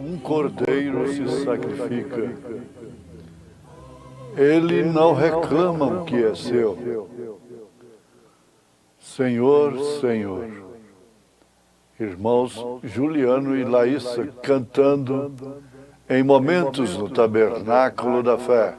um cordeiro se sacrifica. Ele não reclama o que é seu. Senhor, Senhor. Irmãos Juliano e Laísa cantando em momentos no Tabernáculo da Fé.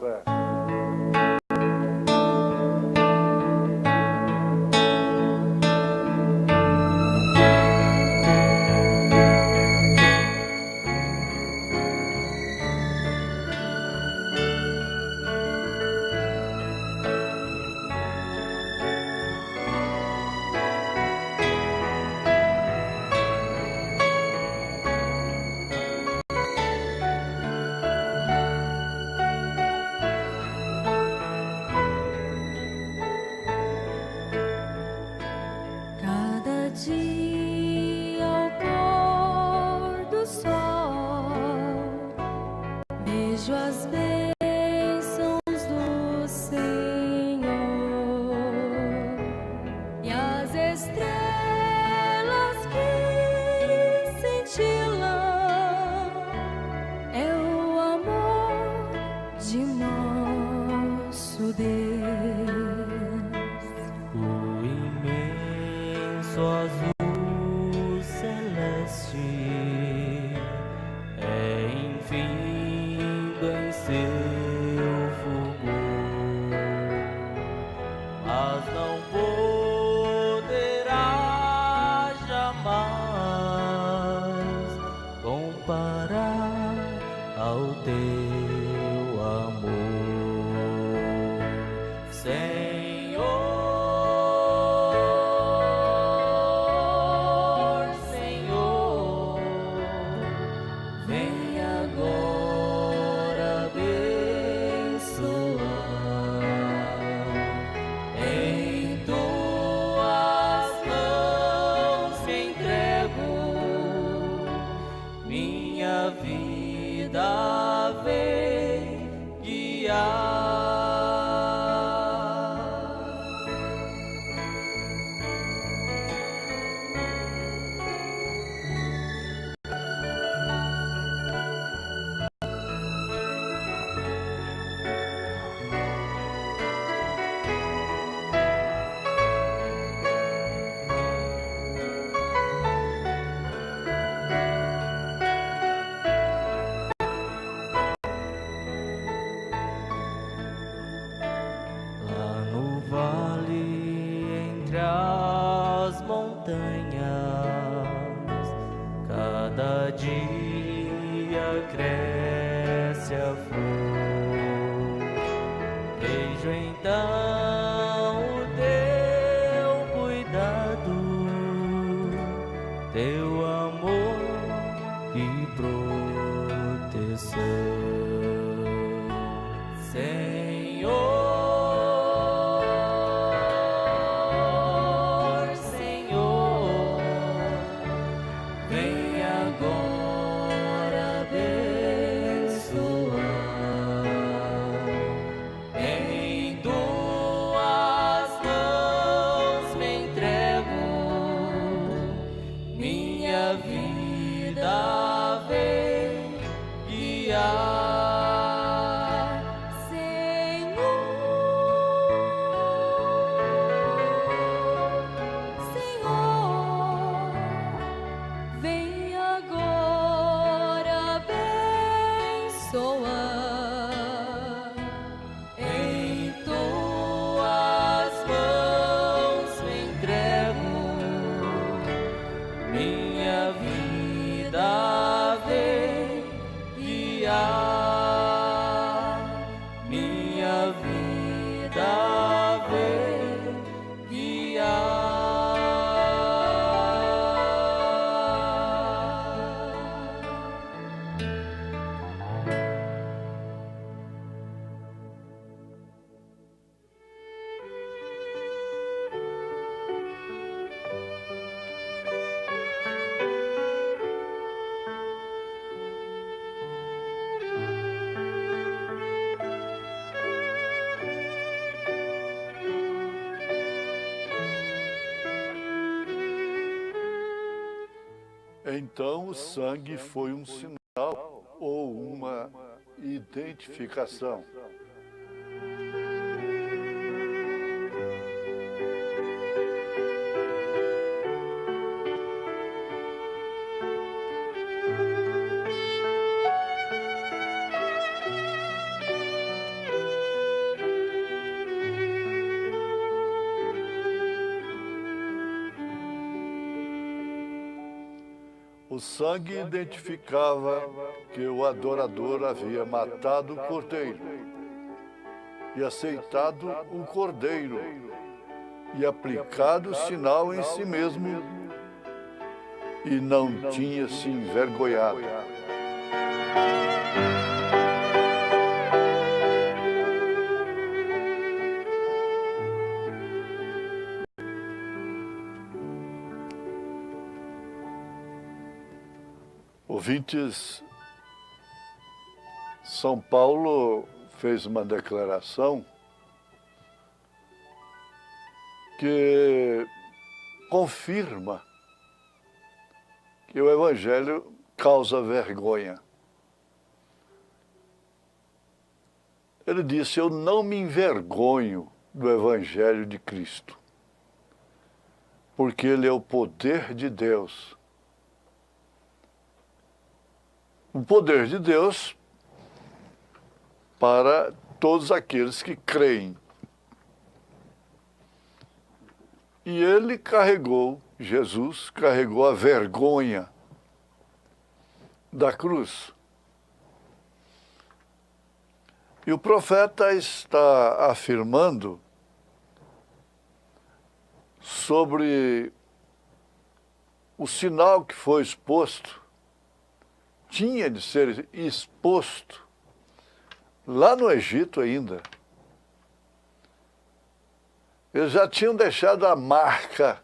Então o sangue foi um sinal nenhuma identificação. O sangue identificava que o adorador havia matado o cordeiro e aceitado o cordeiro e aplicado o sinal em si mesmo e não tinha se envergonhado. Ouvintes, São Paulo fez uma declaração que confirma que o Evangelho causa vergonha. Ele disse: eu não me envergonho do Evangelho de Cristo, porque ele é o poder de Deus. O poder de Deus para todos aqueles que creem. E ele carregou, Jesus carregou a vergonha da cruz. E o profeta está afirmando sobre o sinal que foi exposto, tinha de ser exposto lá no Egito ainda. Eles já tinham deixado a marca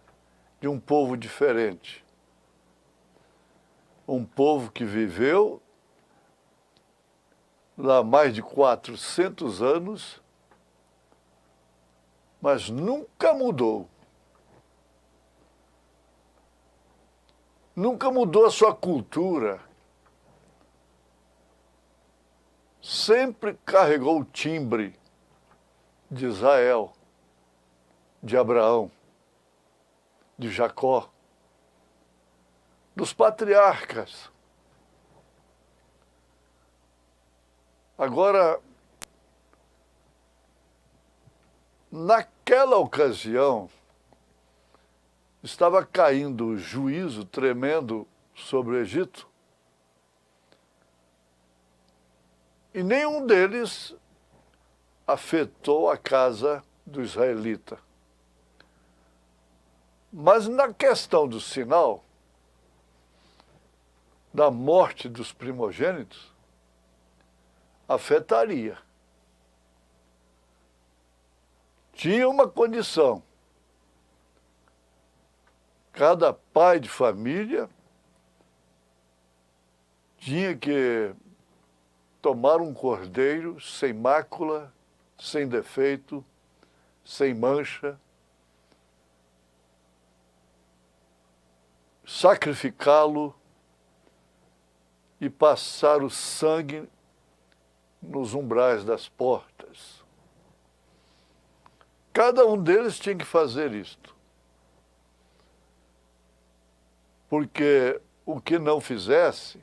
de um povo diferente. Um povo que viveu lá mais de 400 anos, mas nunca mudou. Nunca mudou a sua cultura. Sempre carregou o timbre de Israel, de Abraão, de Jacó, dos patriarcas. Agora, naquela ocasião, estava caindo o juízo tremendo sobre o Egito, e nenhum deles afetou a casa do israelita. Mas na questão do sinal, da morte dos primogênitos, afetaria. Tinha uma condição. Cada pai de família tinha que tomar um cordeiro sem mácula, sem defeito, sem mancha, sacrificá-lo e passar o sangue nos umbrais das portas. Cada um deles tinha que fazer isto, porque o que não fizesse,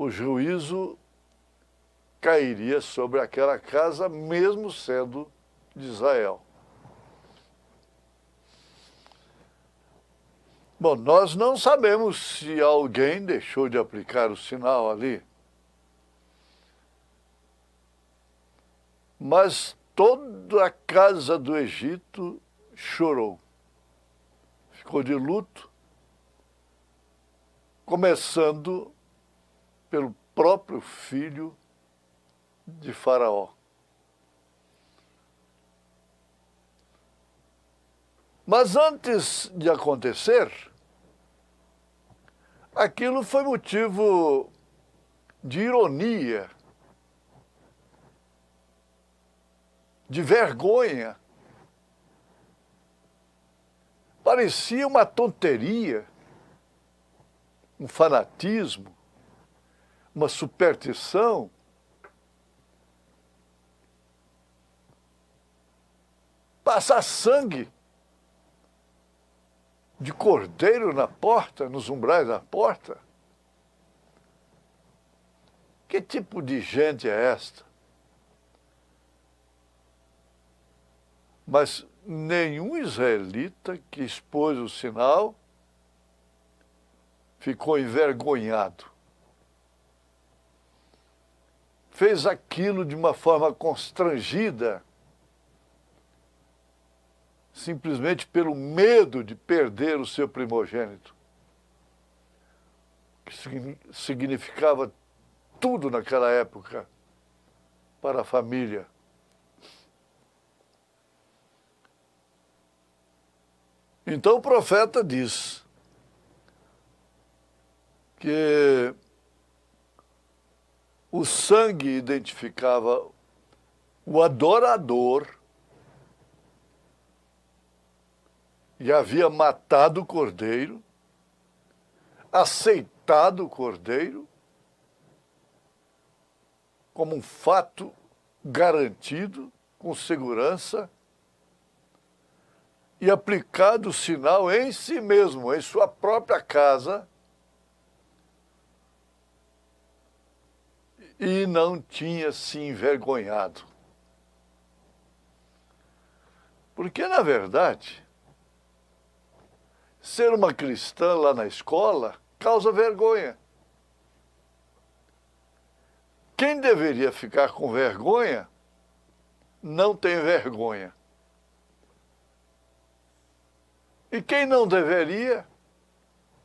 o juízo cairia sobre aquela casa, mesmo sendo de Israel. Bom, nós não sabemos se alguém deixou de aplicar o sinal ali, mas toda a casa do Egito chorou, ficou de luto, começando pelo próprio filho de Faraó. Mas antes de acontecer, aquilo foi motivo de ironia, de vergonha. Parecia uma tonteria, um fanatismo, uma superstição, passar sangue de cordeiro na porta, nos umbrais da porta? Que tipo de gente é esta? Mas nenhum israelita que expôs o sinal ficou envergonhado. Fez aquilo de uma forma constrangida, simplesmente pelo medo de perder o seu primogênito, que significava tudo naquela época para a família. Então o profeta diz que o sangue identificava o adorador e havia matado o cordeiro, aceitado o cordeiro como um fato garantido, com segurança, e aplicado o sinal em si mesmo, em sua própria casa, e não tinha se envergonhado. Porque, na verdade, ser uma cristã lá na escola causa vergonha. Quem deveria ficar com vergonha, não tem vergonha. E quem não deveria,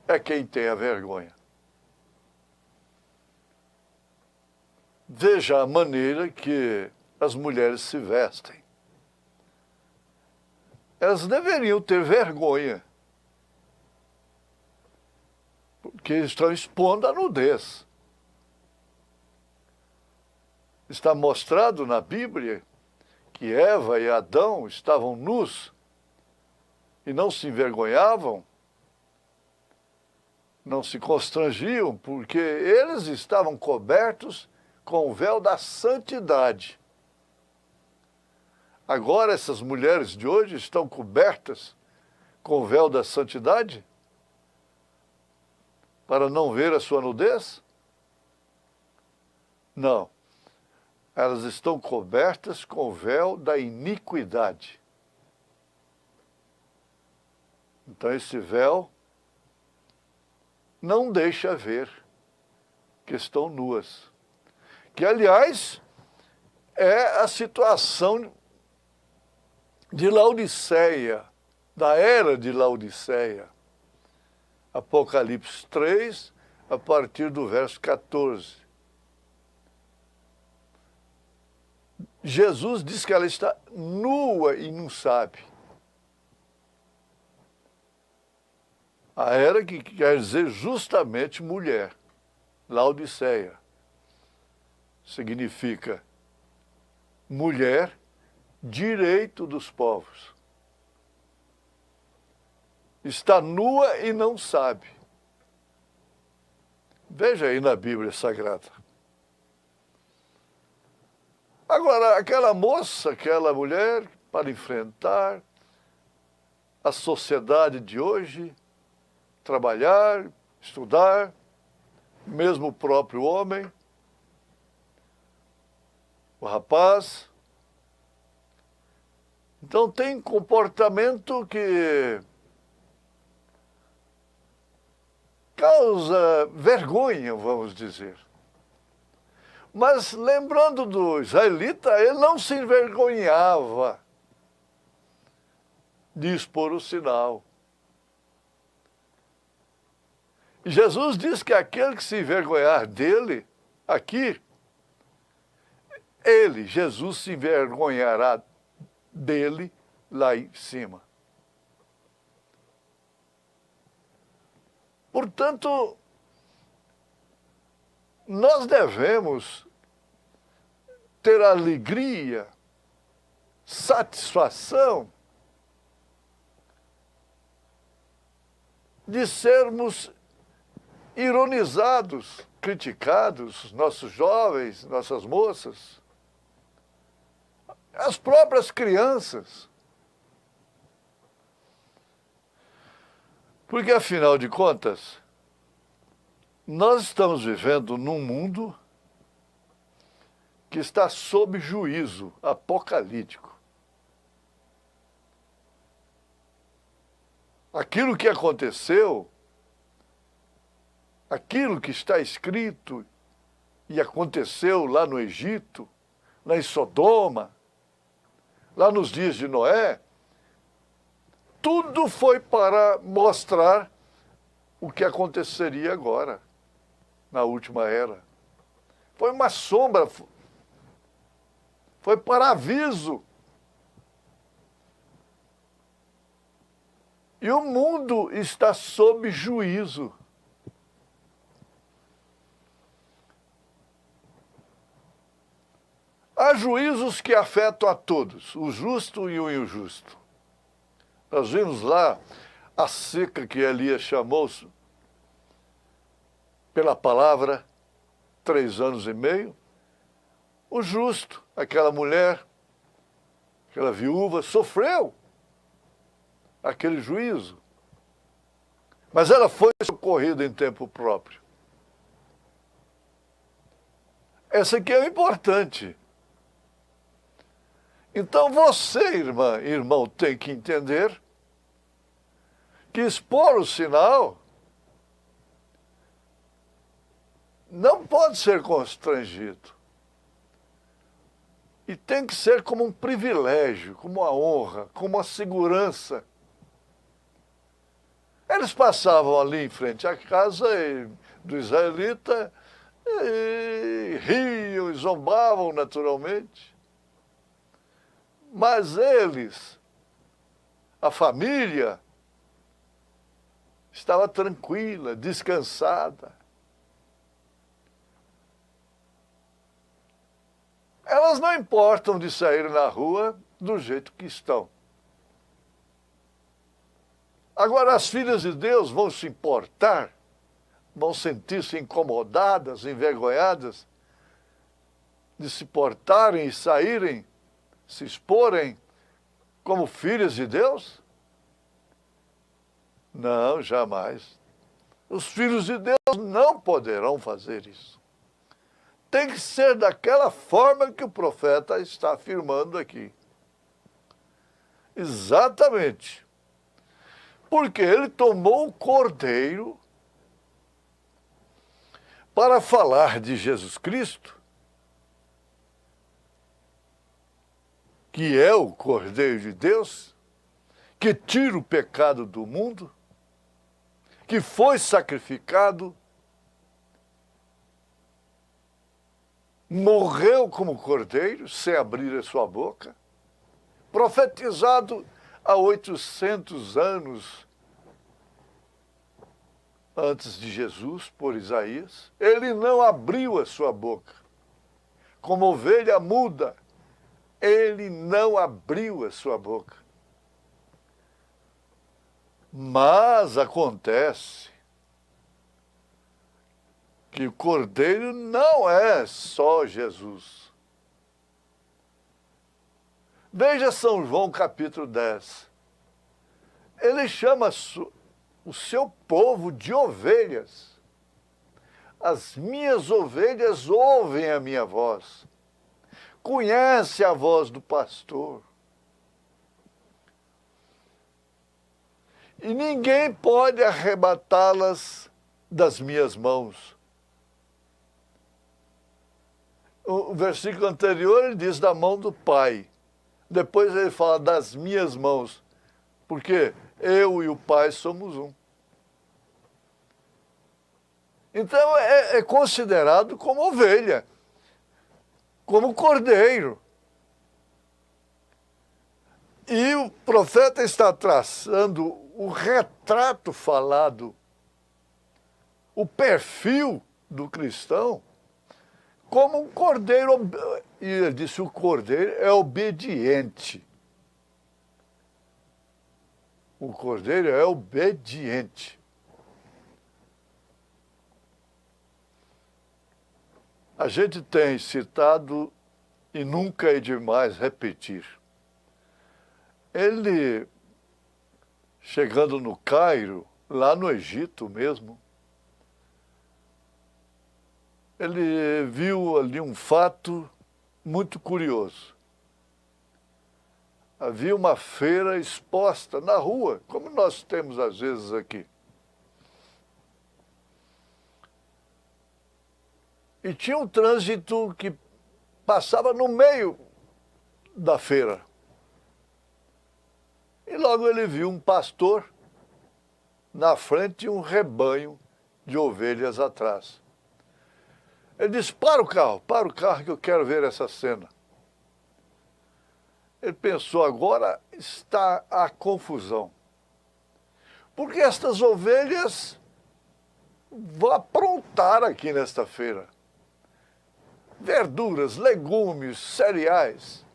é quem tem a vergonha. Veja a maneira que as mulheres se vestem. Elas deveriam ter vergonha, porque estão expondo a nudez. Está mostrado na Bíblia que Eva e Adão estavam nus e não se envergonhavam, não se constrangiam, porque eles estavam cobertos com o véu da santidade. Agora essas mulheres de hoje estão cobertas com o véu da santidade para não ver a sua nudez? Não. Elas estão cobertas com o véu da iniquidade. Então esse véu não deixa ver que estão nuas. Que, aliás, é a situação de Laodiceia, da era de Laodiceia. Apocalipse 3, a partir do verso 14. Jesus diz que ela está nua e não sabe. A era que quer dizer justamente mulher. Laodiceia significa mulher, direito dos povos. Está nua e não sabe. Veja aí na Bíblia Sagrada. Agora, aquela moça, aquela mulher, para enfrentar a sociedade de hoje, trabalhar, estudar, mesmo o próprio homem, o rapaz. Então tem comportamento que causa vergonha, vamos dizer. Mas lembrando do israelita, ele não se envergonhava de expor o sinal. E Jesus diz que aquele que se envergonhar dele, aqui, ele, Jesus, se envergonhará dele lá em cima. Portanto, nós devemos ter alegria, satisfação de sermos ironizados, criticados, nossos jovens, nossas moças, as próprias crianças. Porque, afinal de contas, nós estamos vivendo num mundo que está sob juízo apocalíptico. Aquilo que aconteceu, aquilo que está escrito e aconteceu lá no Egito, lá em Sodoma, lá nos dias de Noé, tudo foi para mostrar o que aconteceria agora, na última era. Foi uma sombra, foi para aviso. E o mundo está sob juízo. Há juízos que afetam a todos, o justo e o injusto. Nós vimos lá a seca que Elias chamou pela palavra, 3 anos e meio. O justo, aquela mulher, aquela viúva, sofreu aquele juízo. Mas ela foi socorrida em tempo próprio. Essa aqui é o importante. Então você, irmã, irmão, tem que entender que expor o sinal não pode ser constrangido. E tem que ser como um privilégio, como uma honra, como uma segurança. Eles passavam ali em frente à casa do israelita e riam e zombavam naturalmente. Mas eles, a família, estava tranquila, descansada. Elas não importam de sair na rua do jeito que estão. Agora, as filhas de Deus vão se importar, vão sentir-se incomodadas, envergonhadas, de se portarem e saírem, se exporem como filhas de Deus? Não, jamais. Os filhos de Deus não poderão fazer isso. Tem que ser daquela forma que o profeta está afirmando aqui. Exatamente. Porque ele tomou o cordeiro para falar de Jesus Cristo, que é o Cordeiro de Deus, que tira o pecado do mundo, que foi sacrificado, morreu como cordeiro, sem abrir a sua boca, profetizado há 800 anos antes de Jesus, por Isaías. Ele não abriu a sua boca. Como ovelha muda, ele não abriu a sua boca. Mas acontece que o cordeiro não é só Jesus. Veja São João capítulo 10. Ele chama o seu povo de ovelhas. As minhas ovelhas ouvem a minha voz. Conhece a voz do pastor. E ninguém pode arrebatá-las das minhas mãos. O versículo anterior ele diz da mão do Pai. Depois ele fala das minhas mãos. Porque eu e o Pai somos um. Então é considerado como ovelha, como cordeiro. E o profeta está traçando o retrato falado, o perfil do cristão, como um cordeiro. E ele disse, o cordeiro é obediente. O cordeiro é obediente. A gente tem citado, e nunca é demais repetir, ele, chegando no Cairo, lá no Egito mesmo, ele viu ali um fato muito curioso. Havia uma feira exposta na rua, como nós temos às vezes aqui. E tinha um trânsito que passava no meio da feira. E logo ele viu um pastor na frente e um rebanho de ovelhas atrás. Ele disse, para o carro que eu quero ver essa cena. Ele pensou, agora está a confusão. Porque estas ovelhas vão aprontar aqui nesta feira. Verduras, legumes, cereais,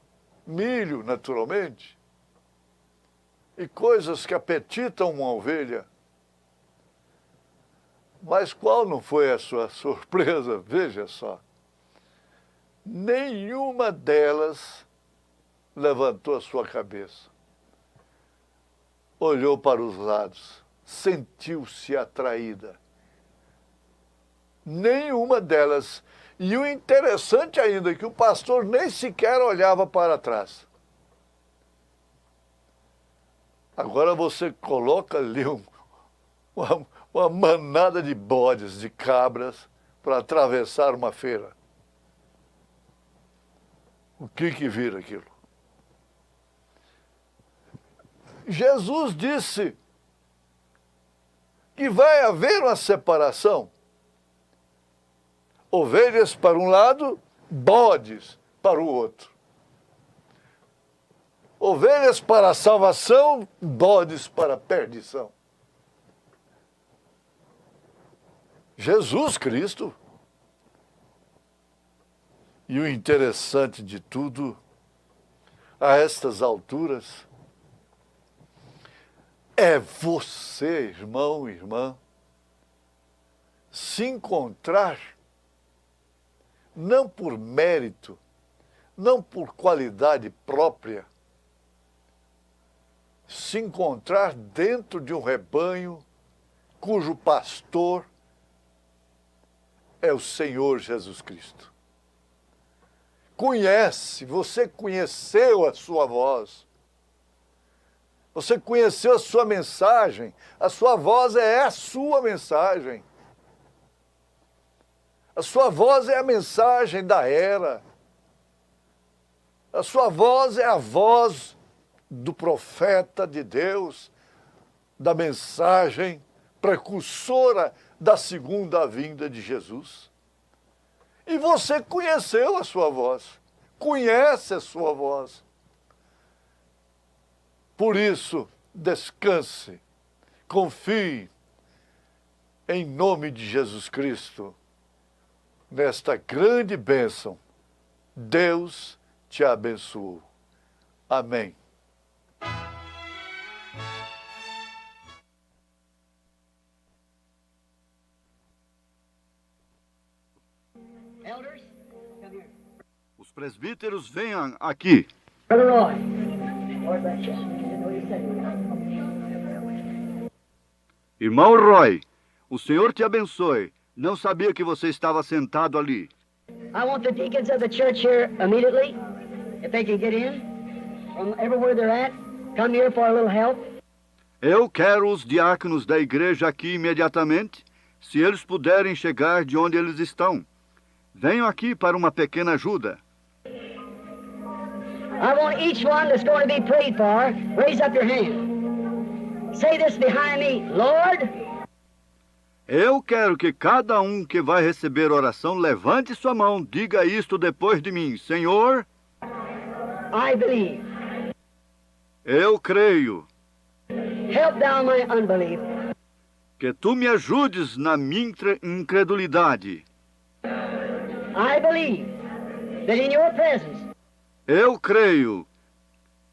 milho, naturalmente, e coisas que apetitam uma ovelha. Mas qual não foi a sua surpresa? Veja só. Nenhuma delas levantou a sua cabeça. Olhou para os lados, sentiu-se atraída. Nenhuma delas. E o interessante ainda é que o pastor nem sequer olhava para trás. Agora você coloca ali uma manada de bodes, de cabras, para atravessar uma feira. O que vira aquilo? Jesus disse que vai haver uma separação. Ovelhas para um lado, bodes para o outro. Ovelhas para a salvação, bodes para a perdição. Jesus Cristo. E o interessante de tudo, a estas alturas, é você, irmão e irmã, se encontrar não por mérito, não por qualidade própria, se encontrar dentro de um rebanho cujo pastor é o Senhor Jesus Cristo. Você conheceu a sua voz, você conheceu a sua mensagem, a sua voz é a sua mensagem. A sua voz é a mensagem da era. A sua voz é a voz do profeta de Deus, da mensagem precursora da segunda vinda de Jesus. E você conheceu a sua voz, conhece a sua voz. Por isso, descanse, confie em nome de Jesus Cristo nesta grande bênção. Deus te abençoe. Amém. Os presbíteros venham aqui. Brother Roy. Irmão Roy, o Senhor te abençoe. Não sabia que você estava sentado ali. I want the deacons of the church here immediately, if they can get in from everywhere they're at, come here for a little help. Eu quero os diáconos da igreja aqui imediatamente, se eles puderem chegar de onde eles estão. Venham aqui para uma pequena ajuda. I want each one that's going to be prayed for, raise up your hand. Say this behind me, Lord. Eu quero que cada um que vai receber oração levante sua mão, diga isto depois de mim. Senhor, I believe. Eu creio. Help down my unbelief. Que tu me ajudes na minha incredulidade. I believe that in your presence, Eu creio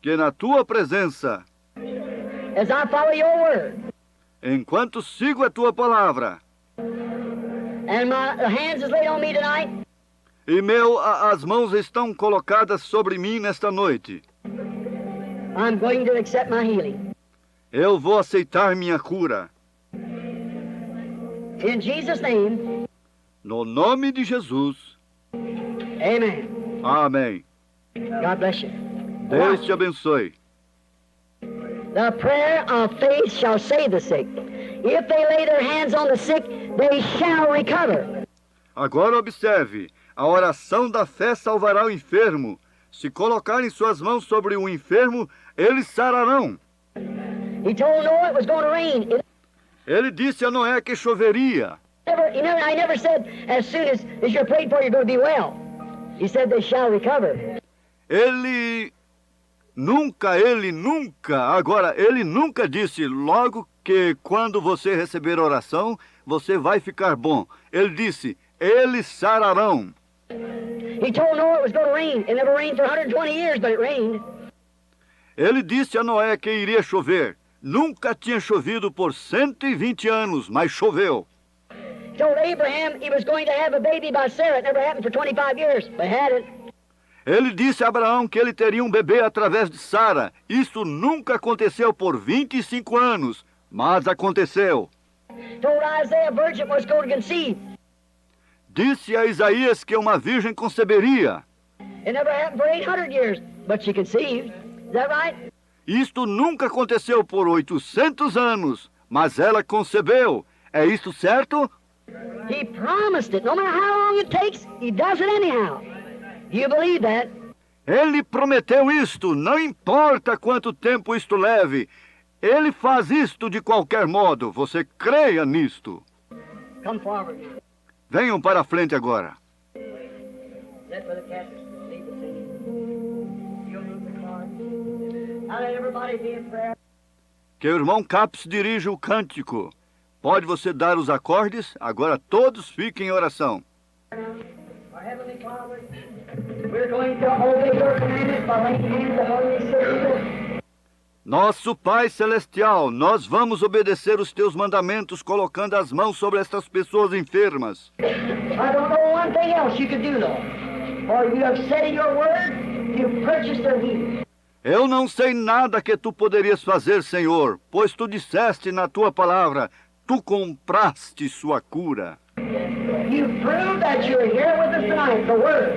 que na tua presença, as I follow your word, enquanto sigo a tua palavra, and the hands is laid on me tonight, E as mãos estão colocadas sobre mim nesta noite. I'm going to accept my healing. Eu vou aceitar minha cura. In Jesus' name, No nome de Jesus. amen. Amém. God bless you. Deus te abençoe. The prayer of faith shall save the sick. If they lay their hands on the sick, they shall recover. Agora observe. A oração da fé salvará o enfermo. Se colocarem suas mãos sobre o enfermo, eles sararão. He told Noah it was going to rain. Ele disse a Noé que choveria. I never said as soon as you're prayed for, you're going to be well. He said they shall recover. Ele nunca disse logo que quando você receber oração, você vai ficar bom. Ele disse, eles sararão. He told Noah it was going to rain. It never rained for 120 years, but it rained. Ele disse a Noé que iria chover. Nunca tinha chovido por 120 anos, mas choveu. He told Abraham he was going to have a baby by Sarah. It never happened for 25 years, but had it. Ele disse a Abraão que ele teria um bebê através de Sara. Isso nunca aconteceu por 25 anos, mas aconteceu. Told Isaiah a virgin was going to conceive. Disse a Isaías que uma virgem conceberia. It never happened for 800 years, but she conceived. Is that right? Isto nunca aconteceu por 800 anos, mas ela concebeu. É isto certo? He promised it. No matter how long it takes, he does it anyhow. Do you believe that? Ele prometeu isto, não importa quanto tempo isto leve. Ele faz isto de qualquer modo. Você creia nisto. Come forward. Venham para a frente agora. Let Brother Cassius lead the singing. You'll move the card. Now let everybody be in prayer. Que o irmão Capes dirija o cântico. Pode você dar os acordes? Agora todos fiquem em oração. Our Heavenly Father, we're going to obey your commandments by laying hands upon these sick people. Nosso Pai Celestial, nós vamos obedecer os teus mandamentos colocando as mãos sobre estas pessoas enfermas. I don't know one thing else you could do, Lord. For you have said in your word, you purchased their healing. Eu não sei nada que tu poderias fazer, Senhor, pois tu disseste na tua palavra, tu compraste sua cura. You proved that you're here with us tonight, the word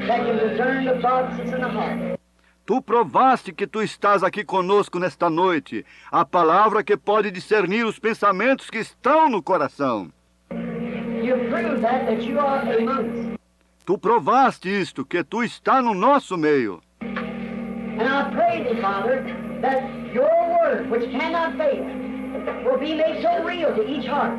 that can discern the thoughts that's in the heart. Tu provaste que tu estás aqui conosco nesta noite, a palavra que pode discernir os pensamentos que estão no coração. You proved that you are among us. Tu provaste isto, que tu está no nosso meio. And I pray thee, Father, that your word, which cannot fail, will be made so real to each heart.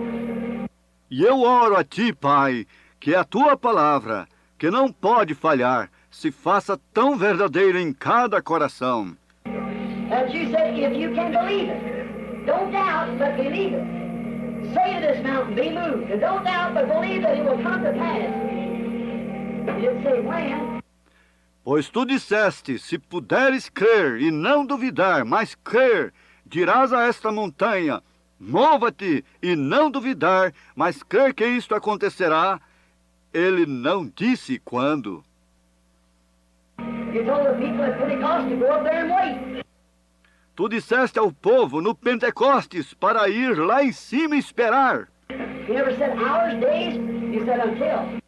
E eu oro a ti, Pai, que a tua palavra, que não pode falhar, se faça tão verdadeira em cada coração. As you said, if you can believe it, don't doubt, but believe it. Say to this mountain, be moved, and don't doubt, but believe that it will come to pass. You didn't say when. Pois tu disseste, se puderes crer e não duvidar, mas crer, dirás a esta montanha, mova-te e não duvidar, mas crer que isto acontecerá. Ele não disse quando. You told the people at Pentecost to go up there and wait. Tu disseste ao povo no Pentecostes para ir lá em cima e esperar. You never said hours, days, you said until.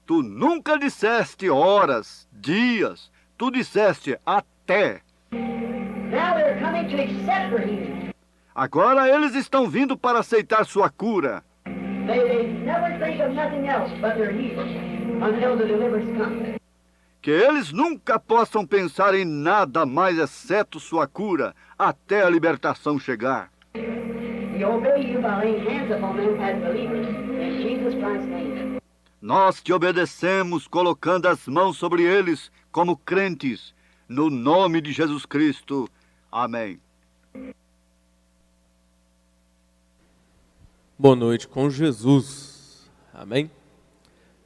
Tu nunca disseste horas, dias, tu disseste até. Now they're coming to accept their healing. Agora eles estão vindo para aceitar sua cura. They never think of nothing else but their healing until the deliverance comes. Que eles nunca possam pensar em nada mais exceto sua cura, até a libertação chegar. We obey you by laying hands upon them as believers in Jesus Christ's name. Nós te obedecemos colocando as mãos sobre eles como crentes, no nome de Jesus Cristo. Amém. Boa noite com Jesus. Amém?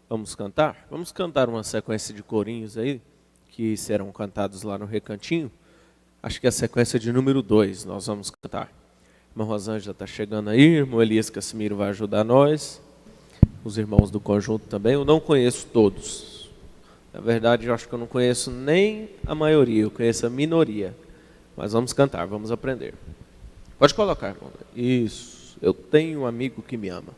Vamos cantar? Vamos cantar uma sequência de corinhos aí, que serão cantados lá no recantinho. Acho que é a sequência de número 2 nós vamos cantar. Irmã Rosângela está chegando aí, irmão Elias Cassimiro vai ajudar nós. Os irmãos do conjunto também, eu não conheço todos, Na verdade, eu acho que eu não conheço nem a maioria, eu conheço a minoria. Mas vamos cantar, vamos aprender. Pode colocar, irmão. Isso. Eu tenho um amigo que me ama.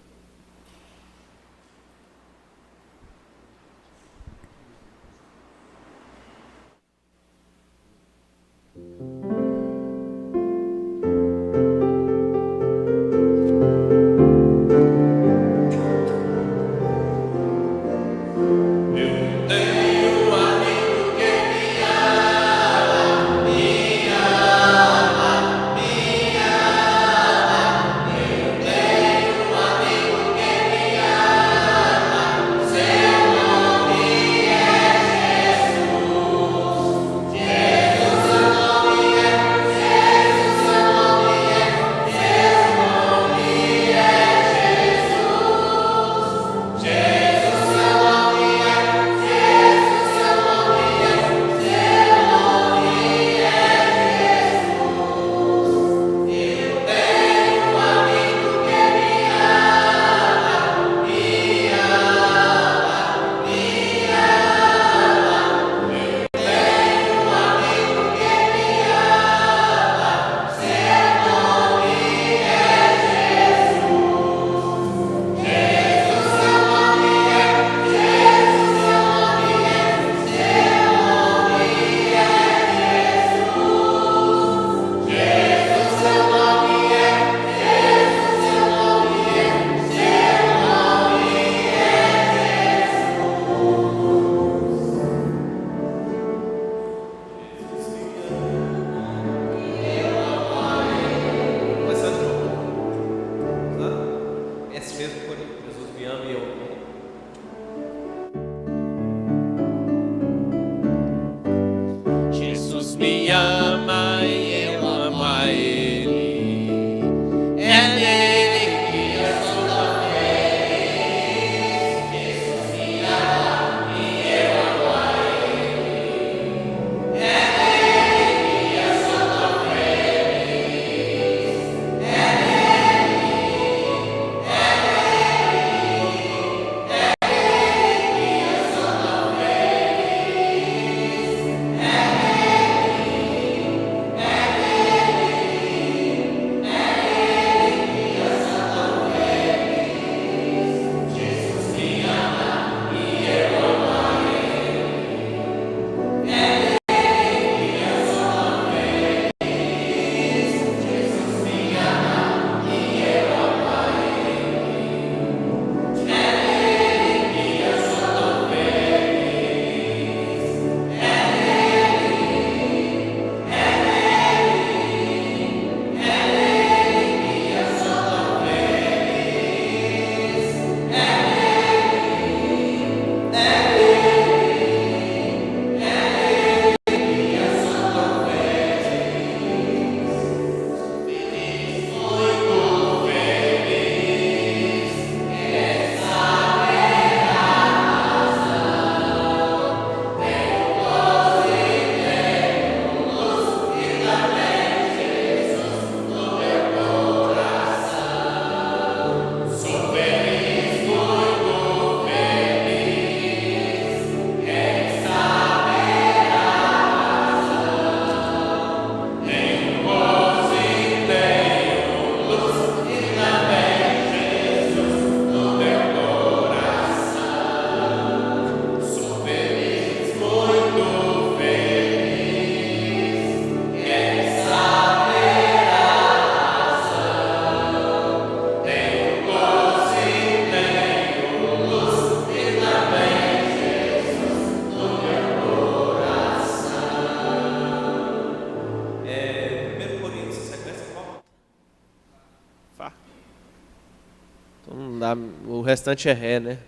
O restante é ré, né?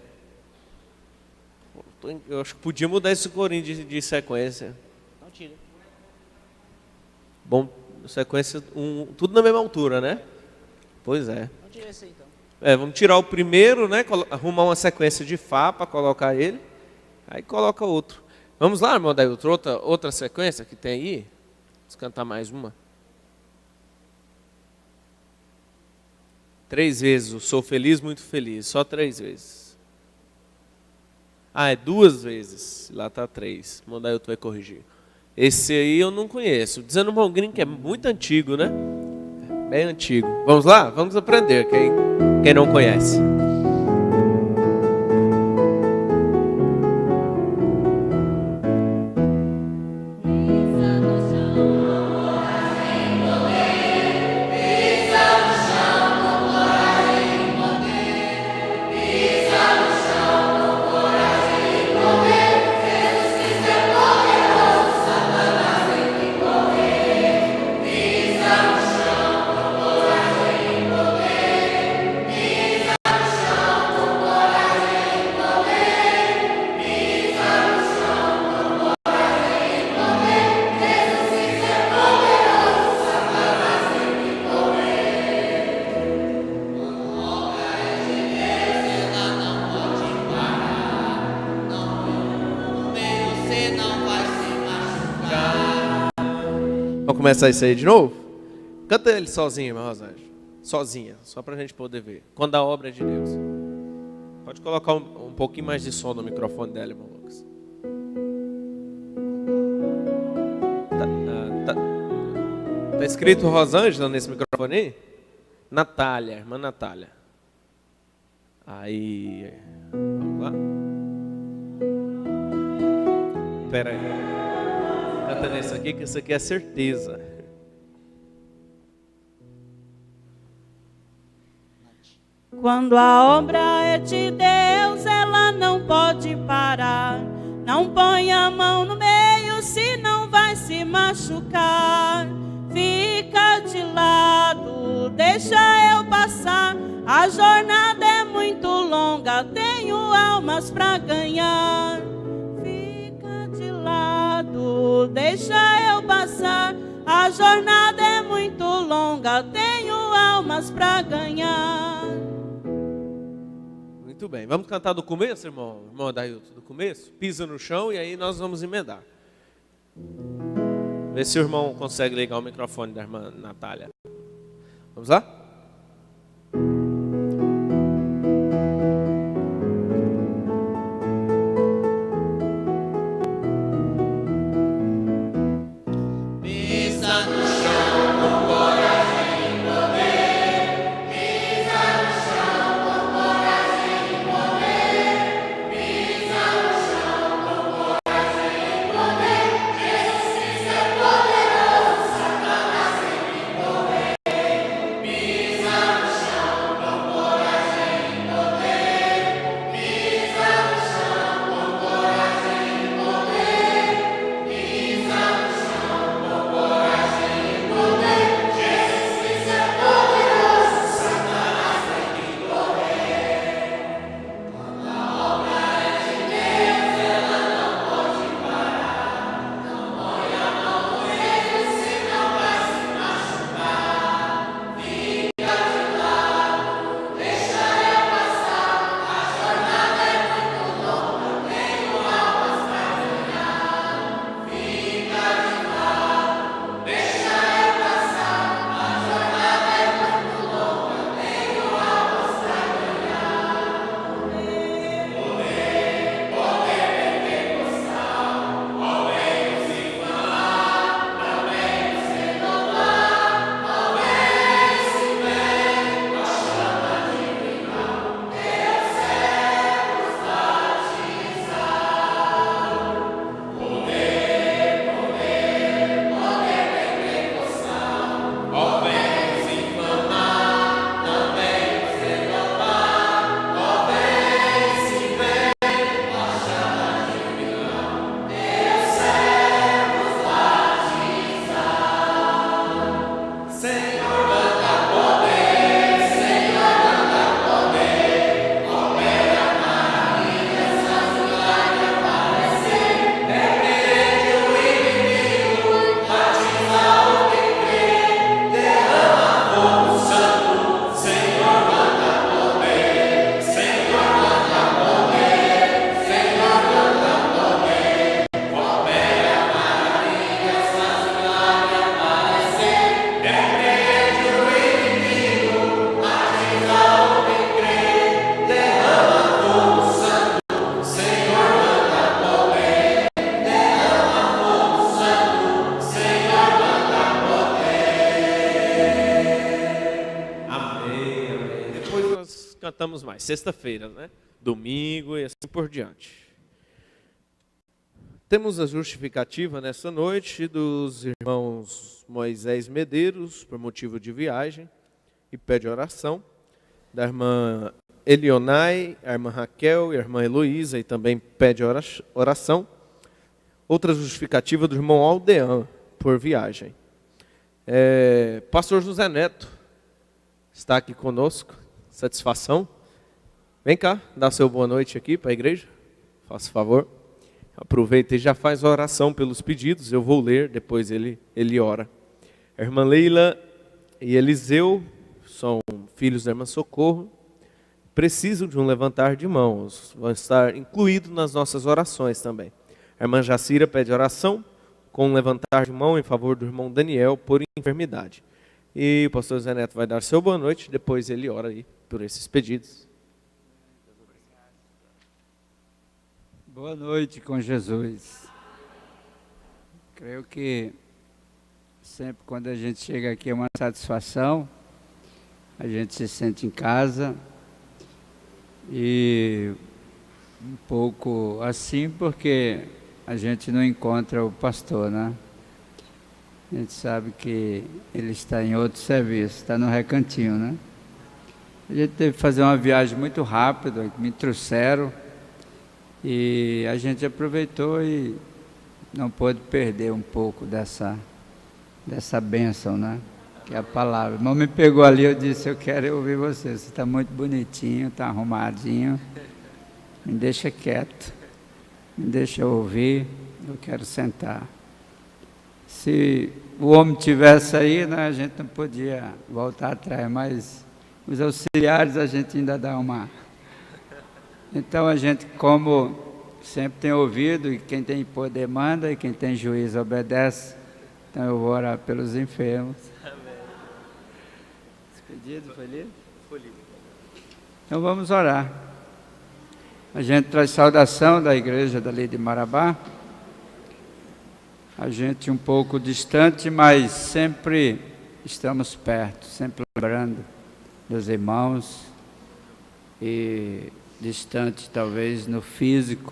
Eu acho que podia mudar esse corinho de sequência. Não tira. Bom, sequência, tudo na mesma altura, né? Pois é. Não tira esse aí, então. Vamos tirar o primeiro, né? Arrumar uma sequência de Fá para colocar ele. Aí coloca outro. Vamos lá, irmão Dailton, outra sequência que tem aí? Vamos cantar mais uma. 3 vezes, eu sou feliz, muito feliz. Só 3 vezes. Ah, é 2 vezes. Lá está 3. O Dailton vai corrigir. Esse aí eu não conheço. Dizendo o irmão Green que é muito antigo, né? Bem antigo. Vamos lá? Vamos aprender, quem não conhece. Vamos começar isso aí de novo? Canta ele sozinho, irmã Rosângela. Sozinha, só pra gente poder ver. Quando a obra é de Deus. Pode colocar um pouquinho mais de som no microfone dela, irmão Lucas. Tá escrito Rosângela nesse microfone aí? Natália, irmã Natália. Aí, vamos lá? Espera aí. Canta nesse aqui, que isso aqui é certeza. Quando a obra é de Deus, ela não pode parar. Não põe a mão no meio, senão vai se machucar. Fica de lado, deixa eu passar. A jornada é muito longa, tenho almas pra ganhar. Fica de lado, deixa eu passar. A jornada é muito longa, tenho almas pra ganhar. Muito bem, vamos cantar do começo, irmão Dailton, do começo? Pisa no chão e aí nós vamos emendar. Vê se o irmão consegue ligar o microfone da irmã Natália. Vamos lá? Pisa cantamos mais. Sexta-feira, né? Domingo e assim por diante. Temos a justificativa nessa noite dos irmãos Moisés Medeiros, por motivo de viagem, e pede oração. Da irmã Elionai, a irmã Raquel e a irmã Heloísa, e também pede oração. Outra justificativa do irmão Aldean, por viagem. Pastor José Neto está aqui conosco, satisfação. Vem cá, dá seu boa noite aqui para a igreja, faça favor. Aproveita e já faz a oração pelos pedidos, eu vou ler, depois ele ora. A irmã Leila e Eliseu são filhos da irmã Socorro, precisam de um levantar de mãos, vão estar incluídos nas nossas orações também. A irmã Jacira pede oração, com um levantar de mão em favor do irmão Daniel por enfermidade. E o pastor Zé Neto vai dar seu boa noite, depois ele ora aí por esses pedidos. Boa noite com Jesus. Creio que sempre quando a gente chega aqui é uma satisfação, a gente se sente em casa e um pouco assim porque a gente não encontra o pastor, né? A gente sabe que ele está em outro serviço, está no Recantinho, né? A gente teve que fazer uma viagem muito rápida, me trouxeram. E a gente aproveitou e não pôde perder um pouco dessa bênção, né? Que é a palavra. O irmão me pegou ali, eu disse, eu quero ouvir você. Você está muito bonitinho, está arrumadinho. Me deixa quieto. Me deixa ouvir. Eu quero sentar. Se o homem tivesse aí, né, a gente não podia voltar atrás, mas os auxiliares a gente ainda dá uma... Então a gente, como sempre tem ouvido, e quem tem poder manda, e quem tem juízo obedece. Então eu vou orar pelos enfermos. Amém. Esse pedido foi lido? Foi lido. Então vamos orar. A gente traz saudação da igreja dali de Marabá. A gente um pouco distante, mas sempre estamos perto, sempre lembrando dos irmãos e distante talvez no físico,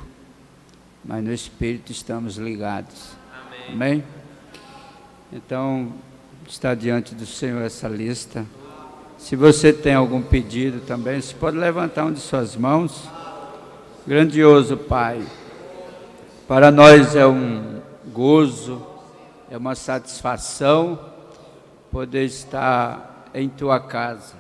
mas no espírito estamos ligados. Amém? Amém? Então, está diante do Senhor essa lista. Se você tem algum pedido também, você pode levantar uma de suas mãos. Grandioso Pai, para nós é um gozo, é uma satisfação poder estar em Tua casa.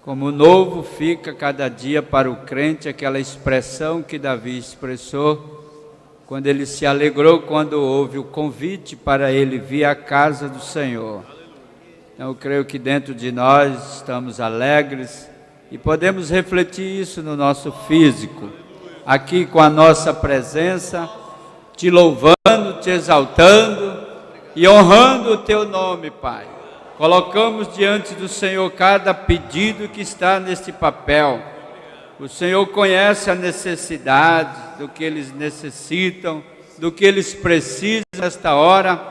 Como novo fica cada dia para o crente aquela expressão que Davi expressou, quando ele se alegrou quando houve o convite para ele vir à casa do Senhor. Então eu creio que dentro de nós estamos alegres e podemos refletir isso no nosso físico, aqui com a nossa presença, te louvando, te exaltando e honrando o Teu nome, Pai. Colocamos diante do Senhor cada pedido que está neste papel. O Senhor conhece a necessidade do que eles necessitam, do que eles precisam nesta hora.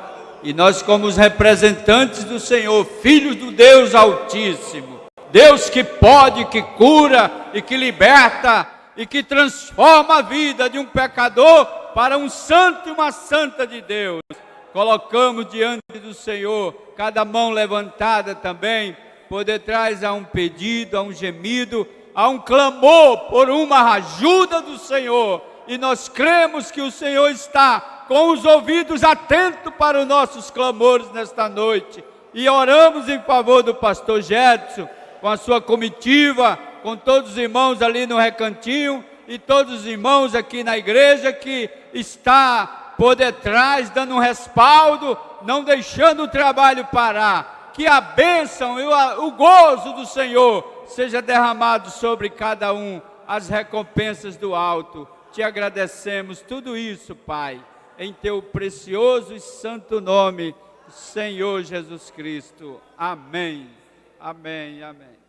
E nós, como os representantes do Senhor, filhos do Deus Altíssimo, Deus que pode, que cura e que liberta e que transforma a vida de um pecador para um santo e uma santa de Deus. Colocamos diante do Senhor, cada mão levantada também, por detrás há um pedido, há um gemido, há um clamor por uma ajuda do Senhor. E nós cremos que o Senhor está com os ouvidos atentos para os nossos clamores nesta noite. E oramos em favor do pastor Gedson, com a sua comitiva, com todos os irmãos ali no Recantinho, e todos os irmãos aqui na igreja que está por detrás, dando um respaldo, não deixando o trabalho parar. Que a bênção e o gozo do Senhor seja derramado sobre cada um, as recompensas do alto. Te agradecemos tudo isso, Pai, em Teu precioso e santo nome, Senhor Jesus Cristo. Amém. Amém. Amém.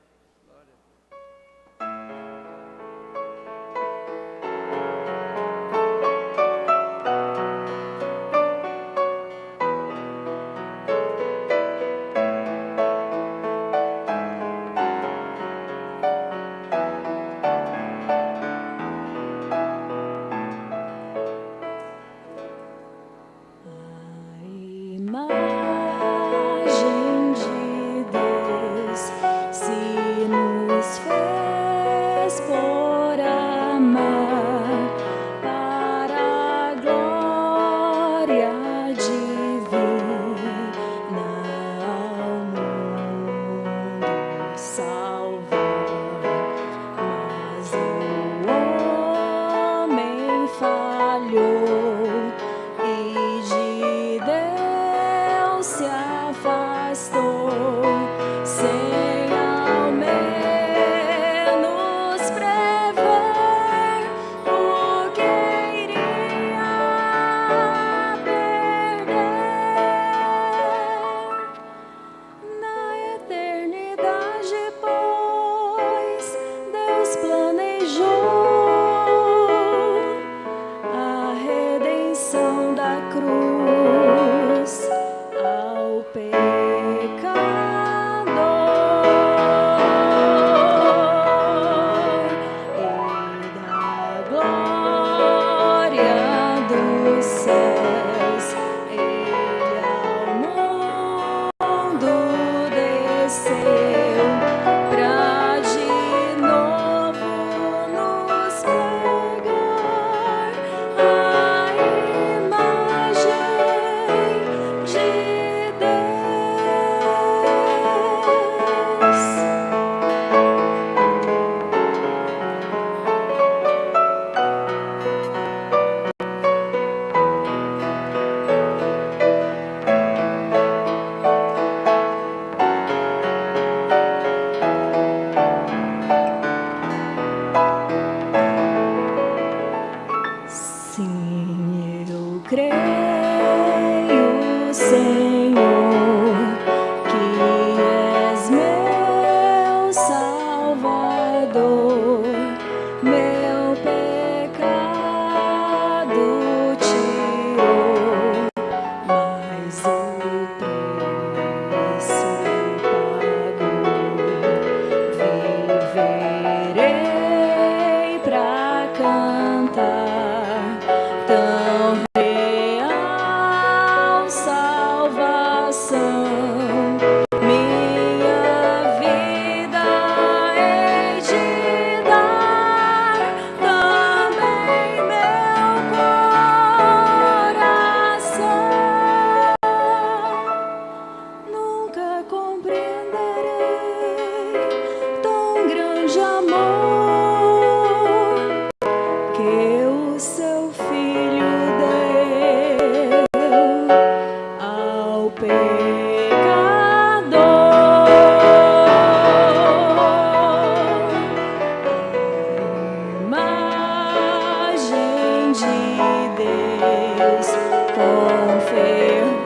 Deus, com fervor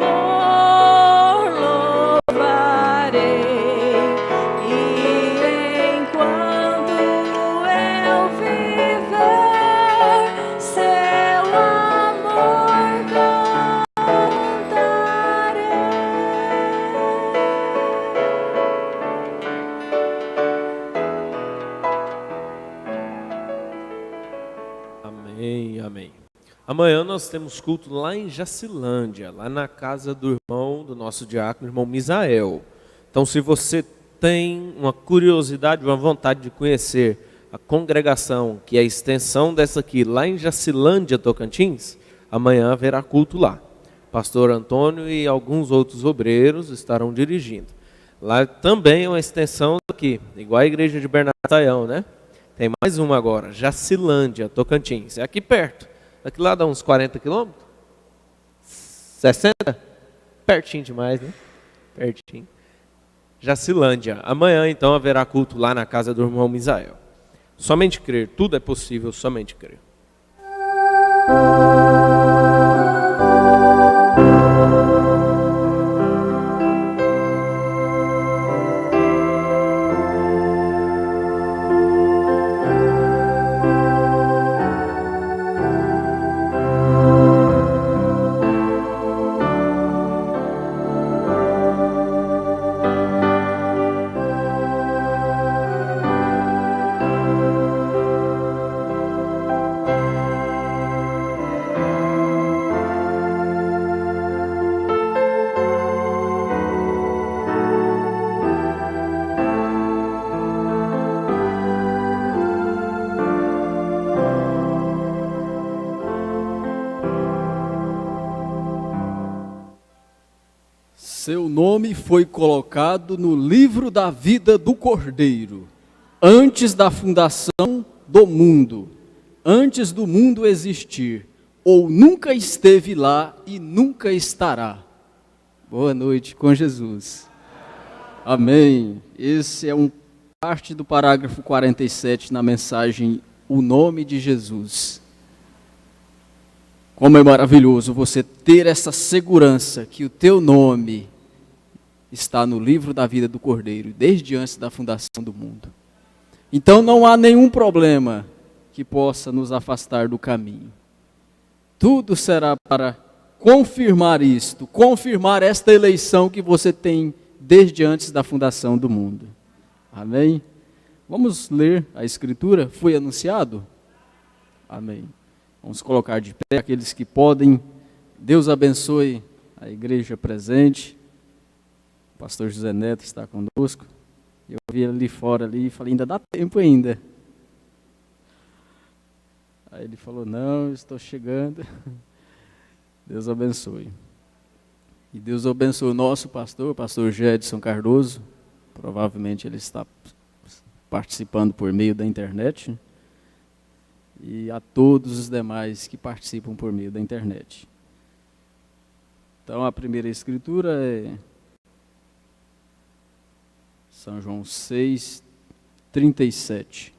louvarei, e enquanto eu viver, seu amor cantarei. Amém, amém. Amanhã nós temos culto lá em Jacilândia, lá na casa do irmão, do nosso diácono, irmão Misael. Então, se você tem uma curiosidade, uma vontade de conhecer a congregação, que é a extensão dessa aqui, lá em Jacilândia, Tocantins, amanhã haverá culto lá. Pastor Antônio e alguns outros obreiros estarão dirigindo. Lá também é uma extensão daqui, igual a igreja de Bernardo Saião, né? Tem mais uma agora, Jacilândia, Tocantins. É aqui perto. Daqui lá dá uns 40 quilômetros? 60? Pertinho demais, né? Pertinho. Jacilândia. Amanhã, então, haverá culto lá na casa do irmão Misael. Somente crer. Tudo é possível, somente crer. Seu nome foi colocado no livro da vida do Cordeiro, antes da fundação do mundo, antes do mundo existir, ou nunca esteve lá e nunca estará. Boa noite com Jesus. Amém. Esse é parte do parágrafo 47 na mensagem O Nome de Jesus. Como é maravilhoso você ter essa segurança que o teu nome está no livro da vida do Cordeiro, desde antes da fundação do mundo. Então não há nenhum problema que possa nos afastar do caminho. Tudo será para confirmar isto, confirmar esta eleição que você tem desde antes da fundação do mundo. Amém? Vamos ler a Escritura? Foi anunciado? Amém. Vamos colocar de pé aqueles que podem. Deus abençoe a igreja presente. O pastor José Neto está conosco. Eu vi ele ali fora ali e falei, ainda dá tempo ainda. Aí ele falou, não, estou chegando. Deus abençoe. E Deus abençoe o nosso pastor, o pastor Gedson Cardoso. Provavelmente ele está participando por meio da internet. E a todos os demais que participam por meio da internet. Então a primeira escritura é São João 6:37.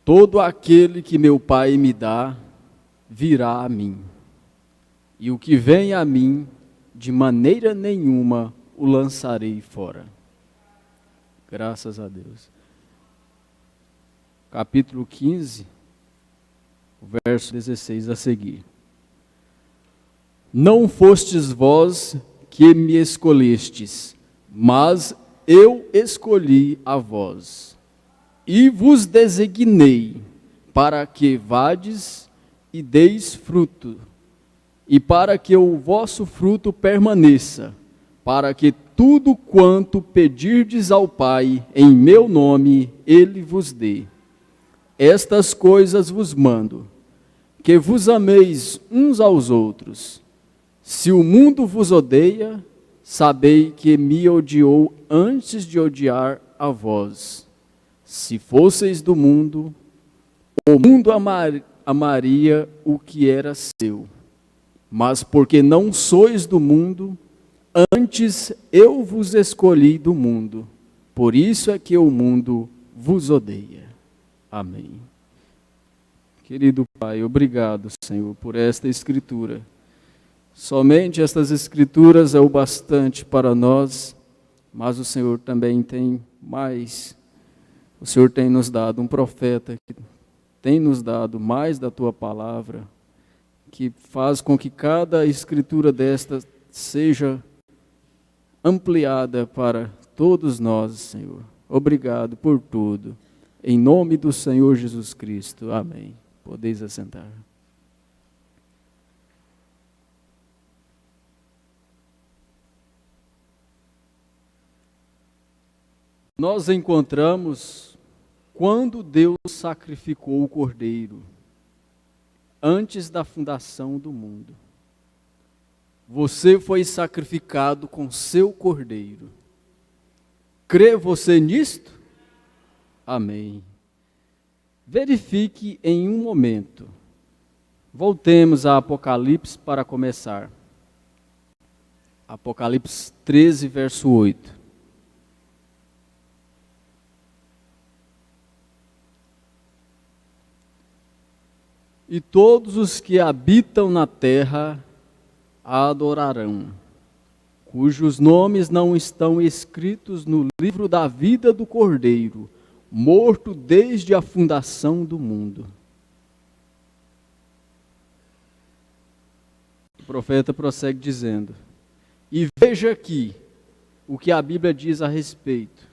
Todo aquele que meu Pai me dá, virá a mim. E o que vem a mim, de maneira nenhuma o lançarei fora. Graças a Deus. Capítulo 15, verso 16 a seguir. Não fostes vós que me escolhestes, mas eu escolhi a vós, e vos designei para que vades e deis fruto, e para que o vosso fruto permaneça, para que tudo quanto pedirdes ao Pai em meu nome, Ele vos dê. Estas coisas vos mando, que vos ameis uns aos outros. Se o mundo vos odeia, sabei que me odiou antes de odiar a vós. Se fosseis do mundo, o mundo amaria o que era seu. Mas porque não sois do mundo, antes eu vos escolhi do mundo. Por isso é que o mundo vos odeia. Amém. Querido Pai, obrigado, Senhor, por esta Escritura. Somente estas Escrituras é o bastante para nós, mas o Senhor também tem mais. O Senhor tem nos dado um profeta que tem nos dado mais da Tua palavra, que faz com que cada Escritura desta seja ampliada para todos nós, Senhor. Obrigado por tudo. Em nome do Senhor Jesus Cristo. Amém. Podeis assentar. Nós encontramos quando Deus sacrificou o Cordeiro, antes da fundação do mundo. Você foi sacrificado com seu Cordeiro. Crê você nisto? Amém. Verifique em um momento. Voltemos a Apocalipse para começar. Apocalipse 13, verso 8. E todos os que habitam na terra a adorarão, cujos nomes não estão escritos no livro da vida do Cordeiro, morto desde a fundação do mundo. O profeta prossegue dizendo: e veja aqui o que a Bíblia diz a respeito.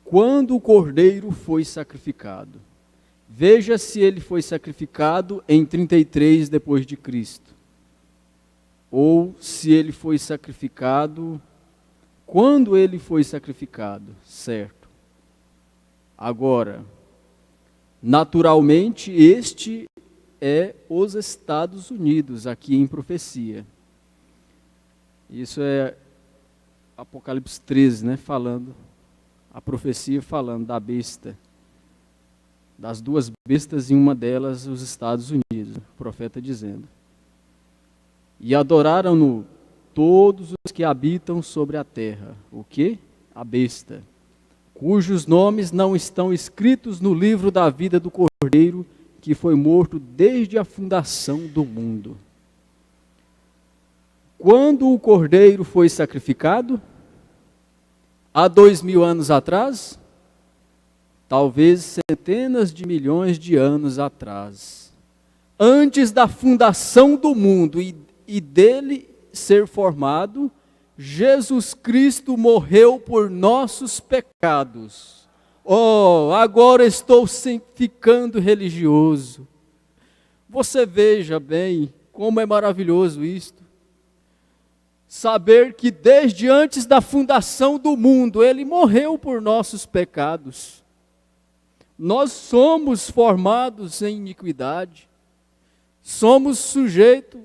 Quando o Cordeiro foi sacrificado, veja se ele foi sacrificado em 33 depois de Cristo, ou se ele foi sacrificado quando ele foi sacrificado, certo? Agora, naturalmente, este é os Estados Unidos, aqui em profecia. Isso é Apocalipse 13, né? Falando, a profecia falando da besta, das duas bestas, em uma delas os Estados Unidos, o profeta dizendo: e adoraram-no todos os que habitam sobre a terra. O quê? A besta, cujos nomes não estão escritos no livro da vida do Cordeiro, que foi morto desde a fundação do mundo. Quando o Cordeiro foi sacrificado? Há 2000 anos atrás? Talvez centenas de milhões de anos atrás. Antes da fundação do mundo e dele ser formado, Jesus Cristo morreu por nossos pecados. Oh, agora estou ficando religioso. Você veja bem como é maravilhoso isto. Saber que desde antes da fundação do mundo, ele morreu por nossos pecados. Nós somos formados em iniquidade. Somos sujeitos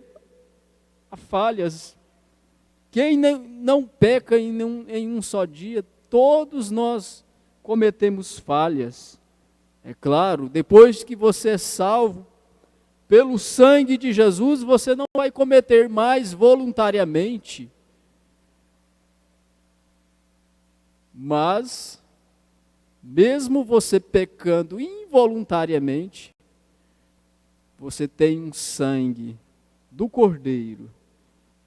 a falhas. Quem não peca em um só dia, todos nós cometemos falhas. É claro, depois que você é salvo pelo sangue de Jesus, você não vai cometer mais voluntariamente. Mas, mesmo você pecando involuntariamente, você tem um sangue do Cordeiro,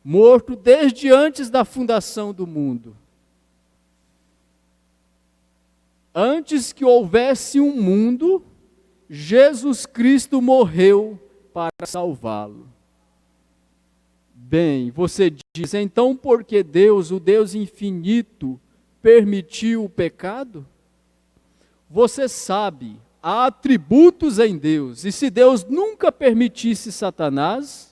morto desde antes da fundação do mundo. Antes que houvesse um mundo, Jesus Cristo morreu para salvá-lo. Bem, você diz, então por que Deus, o Deus infinito, permitiu o pecado? Você sabe, há atributos em Deus, e se Deus nunca permitisse Satanás,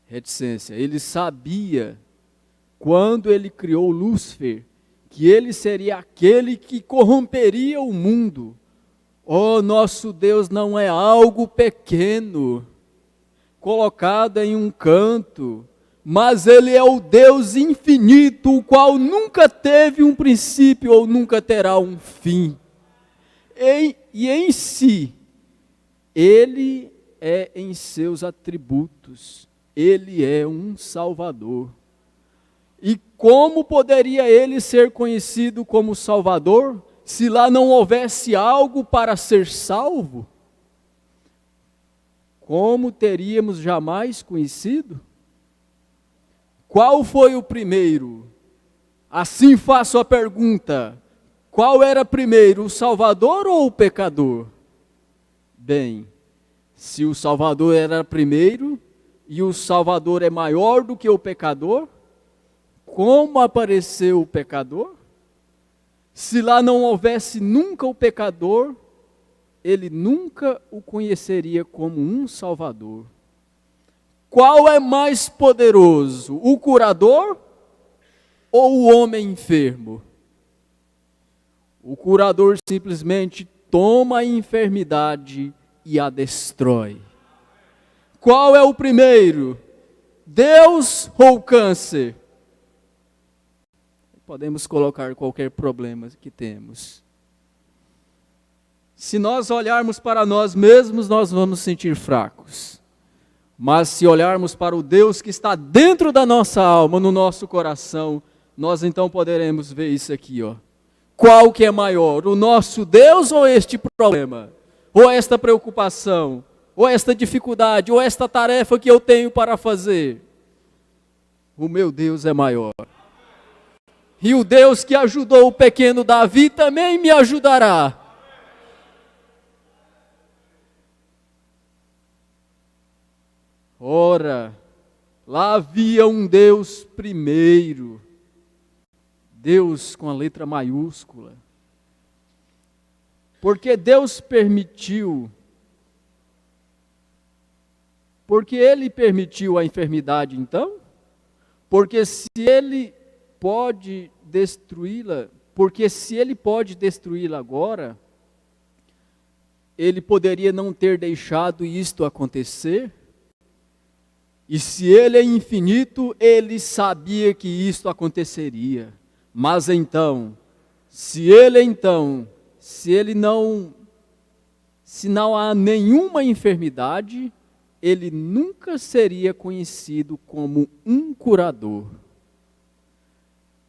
reticência, ele sabia, quando ele criou Lúcifer, que ele seria aquele que corromperia o mundo. Oh, nosso Deus não é algo pequeno, colocado em um canto, mas ele é o Deus infinito, o qual nunca teve um princípio ou nunca terá um fim. E em si, ele é em seus atributos, ele é um Salvador. E como poderia ele ser conhecido como Salvador? se lá não houvesse algo para ser salvo, como teríamos jamais conhecido? Qual foi o primeiro? Assim faço a pergunta: qual era primeiro, o Salvador ou o pecador? Bem, se o Salvador era primeiro e o Salvador é maior do que o pecador, como apareceu o pecador? Se lá não houvesse nunca o pecador, ele nunca o conheceria como um Salvador. Qual é mais poderoso, o curador ou o homem enfermo? O curador simplesmente toma a enfermidade e a destrói. Qual é o primeiro? Deus ou o câncer? Podemos colocar qualquer problema que temos. Se nós olharmos para nós mesmos, nós vamos sentir fracos. Mas se olharmos para o Deus que está dentro da nossa alma, no nosso coração, nós então poderemos ver isso aqui, ó. Qual que é maior, o nosso Deus ou este problema? Ou esta preocupação? Ou esta dificuldade? Ou esta tarefa que eu tenho para fazer? O meu Deus é maior. E o Deus que ajudou o pequeno Davi também me ajudará. Ora, lá havia um Deus primeiro, Deus com a letra maiúscula, porque Deus permitiu, porque Ele permitiu a enfermidade então, porque se Ele pode destruí-la, porque se Ele pode destruí-la agora, Ele poderia não ter deixado isto acontecer. E se Ele é infinito, Ele sabia que isto aconteceria. Mas então, se não há nenhuma enfermidade, Ele nunca seria conhecido como um curador.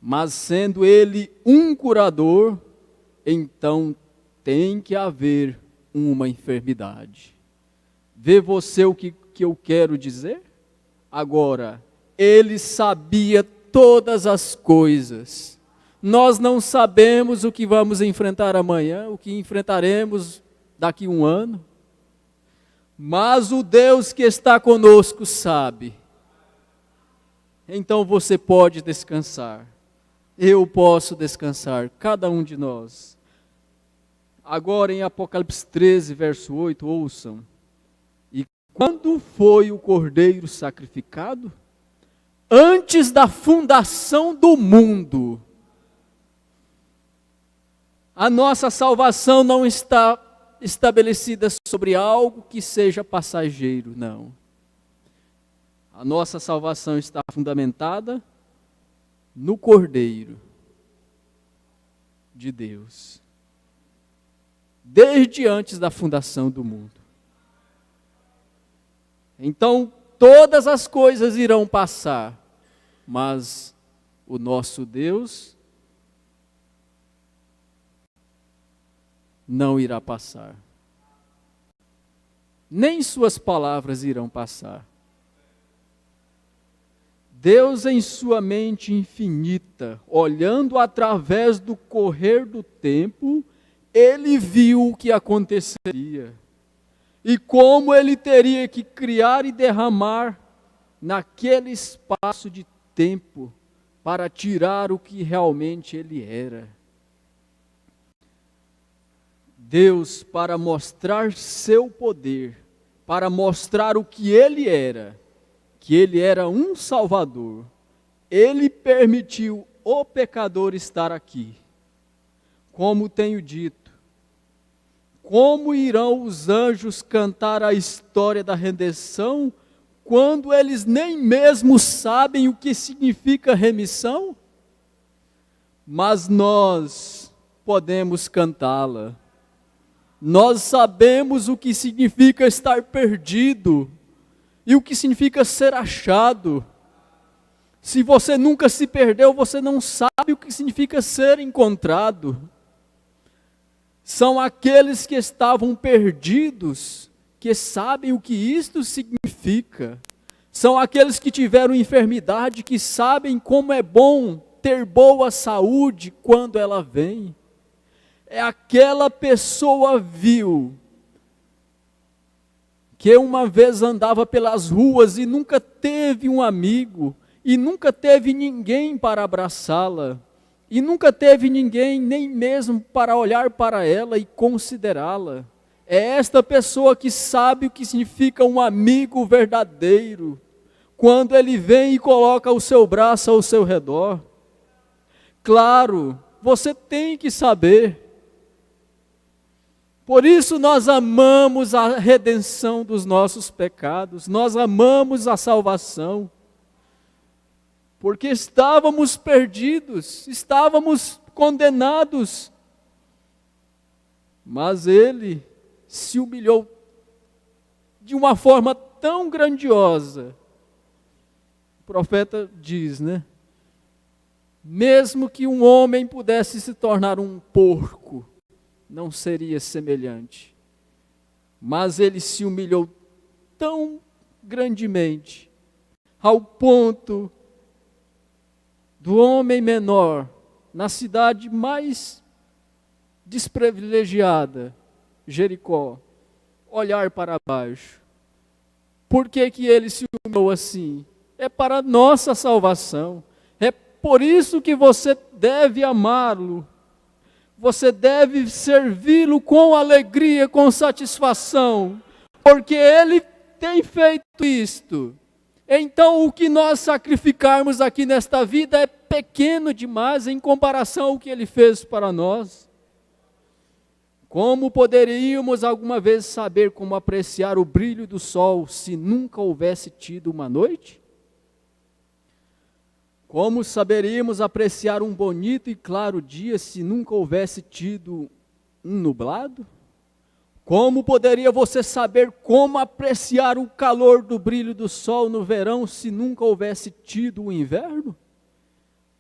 Mas sendo Ele um curador, então tem que haver uma enfermidade. Vê você o que eu quero dizer? Agora, Ele sabia todas as coisas. Nós não sabemos o que vamos enfrentar amanhã, o que enfrentaremos daqui a um ano. Mas o Deus que está conosco sabe. Então você pode descansar. Eu posso descansar, cada um de nós. Agora em Apocalipse 13, verso 8, ouçam. Quando foi o cordeiro sacrificado? Antes da fundação do mundo. A nossa salvação não está estabelecida sobre algo que seja passageiro, não. A nossa salvação está fundamentada no Cordeiro de Deus. Desde antes da fundação do mundo. Então, todas as coisas irão passar, mas o nosso Deus não irá passar. Nem suas palavras irão passar. Deus, em sua mente infinita, olhando através do correr do tempo, Ele viu o que aconteceria. E como Ele teria que criar e derramar naquele espaço de tempo para tirar o que realmente Ele era. Deus, para mostrar seu poder, para mostrar o que Ele era, que Ele era um Salvador, Ele permitiu o pecador estar aqui. Como tenho dito, como irão os anjos cantar a história da redenção, quando eles nem mesmo sabem o que significa remissão? Mas nós podemos cantá-la. Nós sabemos o que significa estar perdido e o que significa ser achado. Se você nunca se perdeu, você não sabe o que significa ser encontrado. São aqueles que estavam perdidos, que sabem o que isto significa. São aqueles que tiveram enfermidade, que sabem como é bom ter boa saúde quando ela vem. É aquela pessoa vil, que uma vez andava pelas ruas e nunca teve um amigo, e nunca teve ninguém para abraçá-la, e nunca teve ninguém nem mesmo para olhar para ela e considerá-la. É esta pessoa que sabe o que significa um amigo verdadeiro, quando ele vem e coloca o seu braço ao seu redor. Claro, você tem que saber. Por isso nós amamos a redenção dos nossos pecados, nós amamos a salvação, porque estávamos perdidos, estávamos condenados, mas Ele se humilhou de uma forma tão grandiosa. O profeta diz, né? Mesmo que um homem pudesse se tornar um porco, não seria semelhante. Mas ele se humilhou tão grandemente, ao ponto do homem menor, na cidade mais desprivilegiada, Jericó, olhar para baixo. Por que que ele se humilhou assim? É para a nossa salvação. É por isso que você deve amá-lo. Você deve servi-lo com alegria, com satisfação, porque ele tem feito isto. Então o que nós sacrificarmos aqui nesta vida é pequeno demais em comparação ao que ele fez para nós. Como poderíamos alguma vez saber como apreciar o brilho do sol se nunca houvesse tido uma noite? Como saberíamos apreciar um bonito e claro dia se nunca houvesse tido um nublado? Como poderia você saber como apreciar o calor do brilho do sol no verão se nunca houvesse tido o inverno?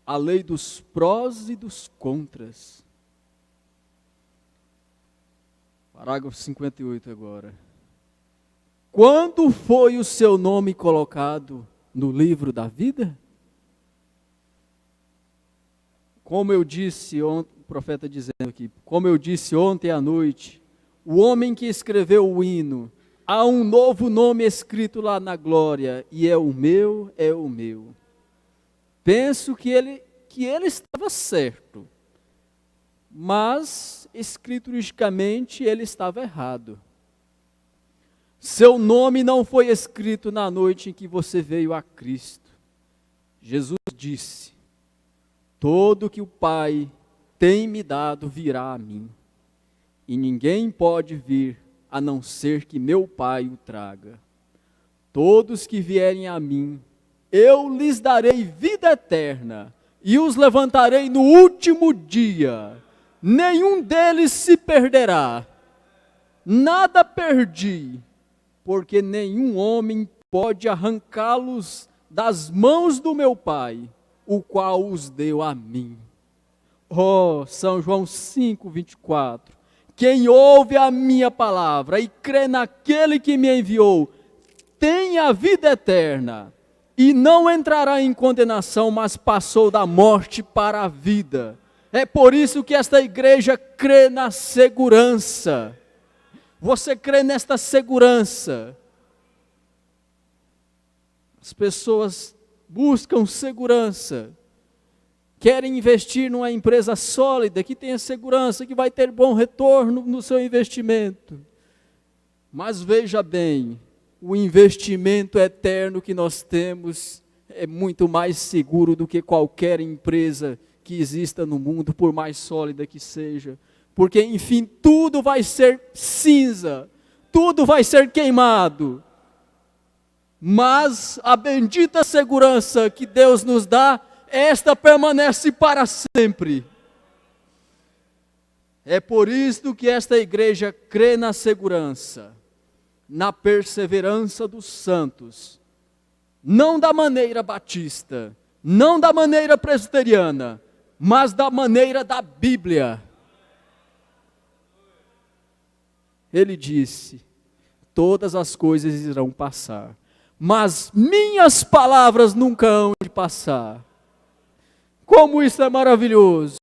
A lei dos prós e dos contras. Parágrafo 58 agora. Quando foi o seu nome colocado no livro da vida? Como eu disse ontem, o profeta dizendo aqui, como eu disse ontem à noite, o homem que escreveu o hino, há um novo nome escrito lá na glória, e é o meu, é o meu. Penso que ele estava certo, mas escrituristicamente ele estava errado. Seu nome não foi escrito na noite em que você veio a Cristo. Jesus disse: todo que o Pai tem me dado virá a mim, e ninguém pode vir a não ser que meu Pai o traga. Todos que vierem a mim, eu lhes darei vida eterna, e os levantarei no último dia. Nenhum deles se perderá. Nada perdi, porque nenhum homem pode arrancá-los das mãos do meu Pai, o qual os deu a mim. Oh, São João 5:24. Quem ouve a minha palavra e crê naquele que me enviou, tem a vida eterna, e não entrará em condenação, mas passou da morte para a vida. É por isso que esta igreja crê na segurança. Você crê nesta segurança? As pessoas buscam segurança, querem investir numa empresa sólida, que tenha segurança, que vai ter bom retorno no seu investimento. Mas veja bem, o investimento eterno que nós temos é muito mais seguro do que qualquer empresa que exista no mundo, por mais sólida que seja. Porque, enfim, tudo vai ser cinza, tudo vai ser queimado. Mas a bendita segurança que Deus nos dá, esta permanece para sempre. É por isso que esta igreja crê na segurança, na perseverança dos santos, não da maneira batista, não da maneira presbiteriana, mas da maneira da Bíblia. ele disse: todas as coisas irão passar, mas minhas palavras nunca hão de passar. Como isso é maravilhoso!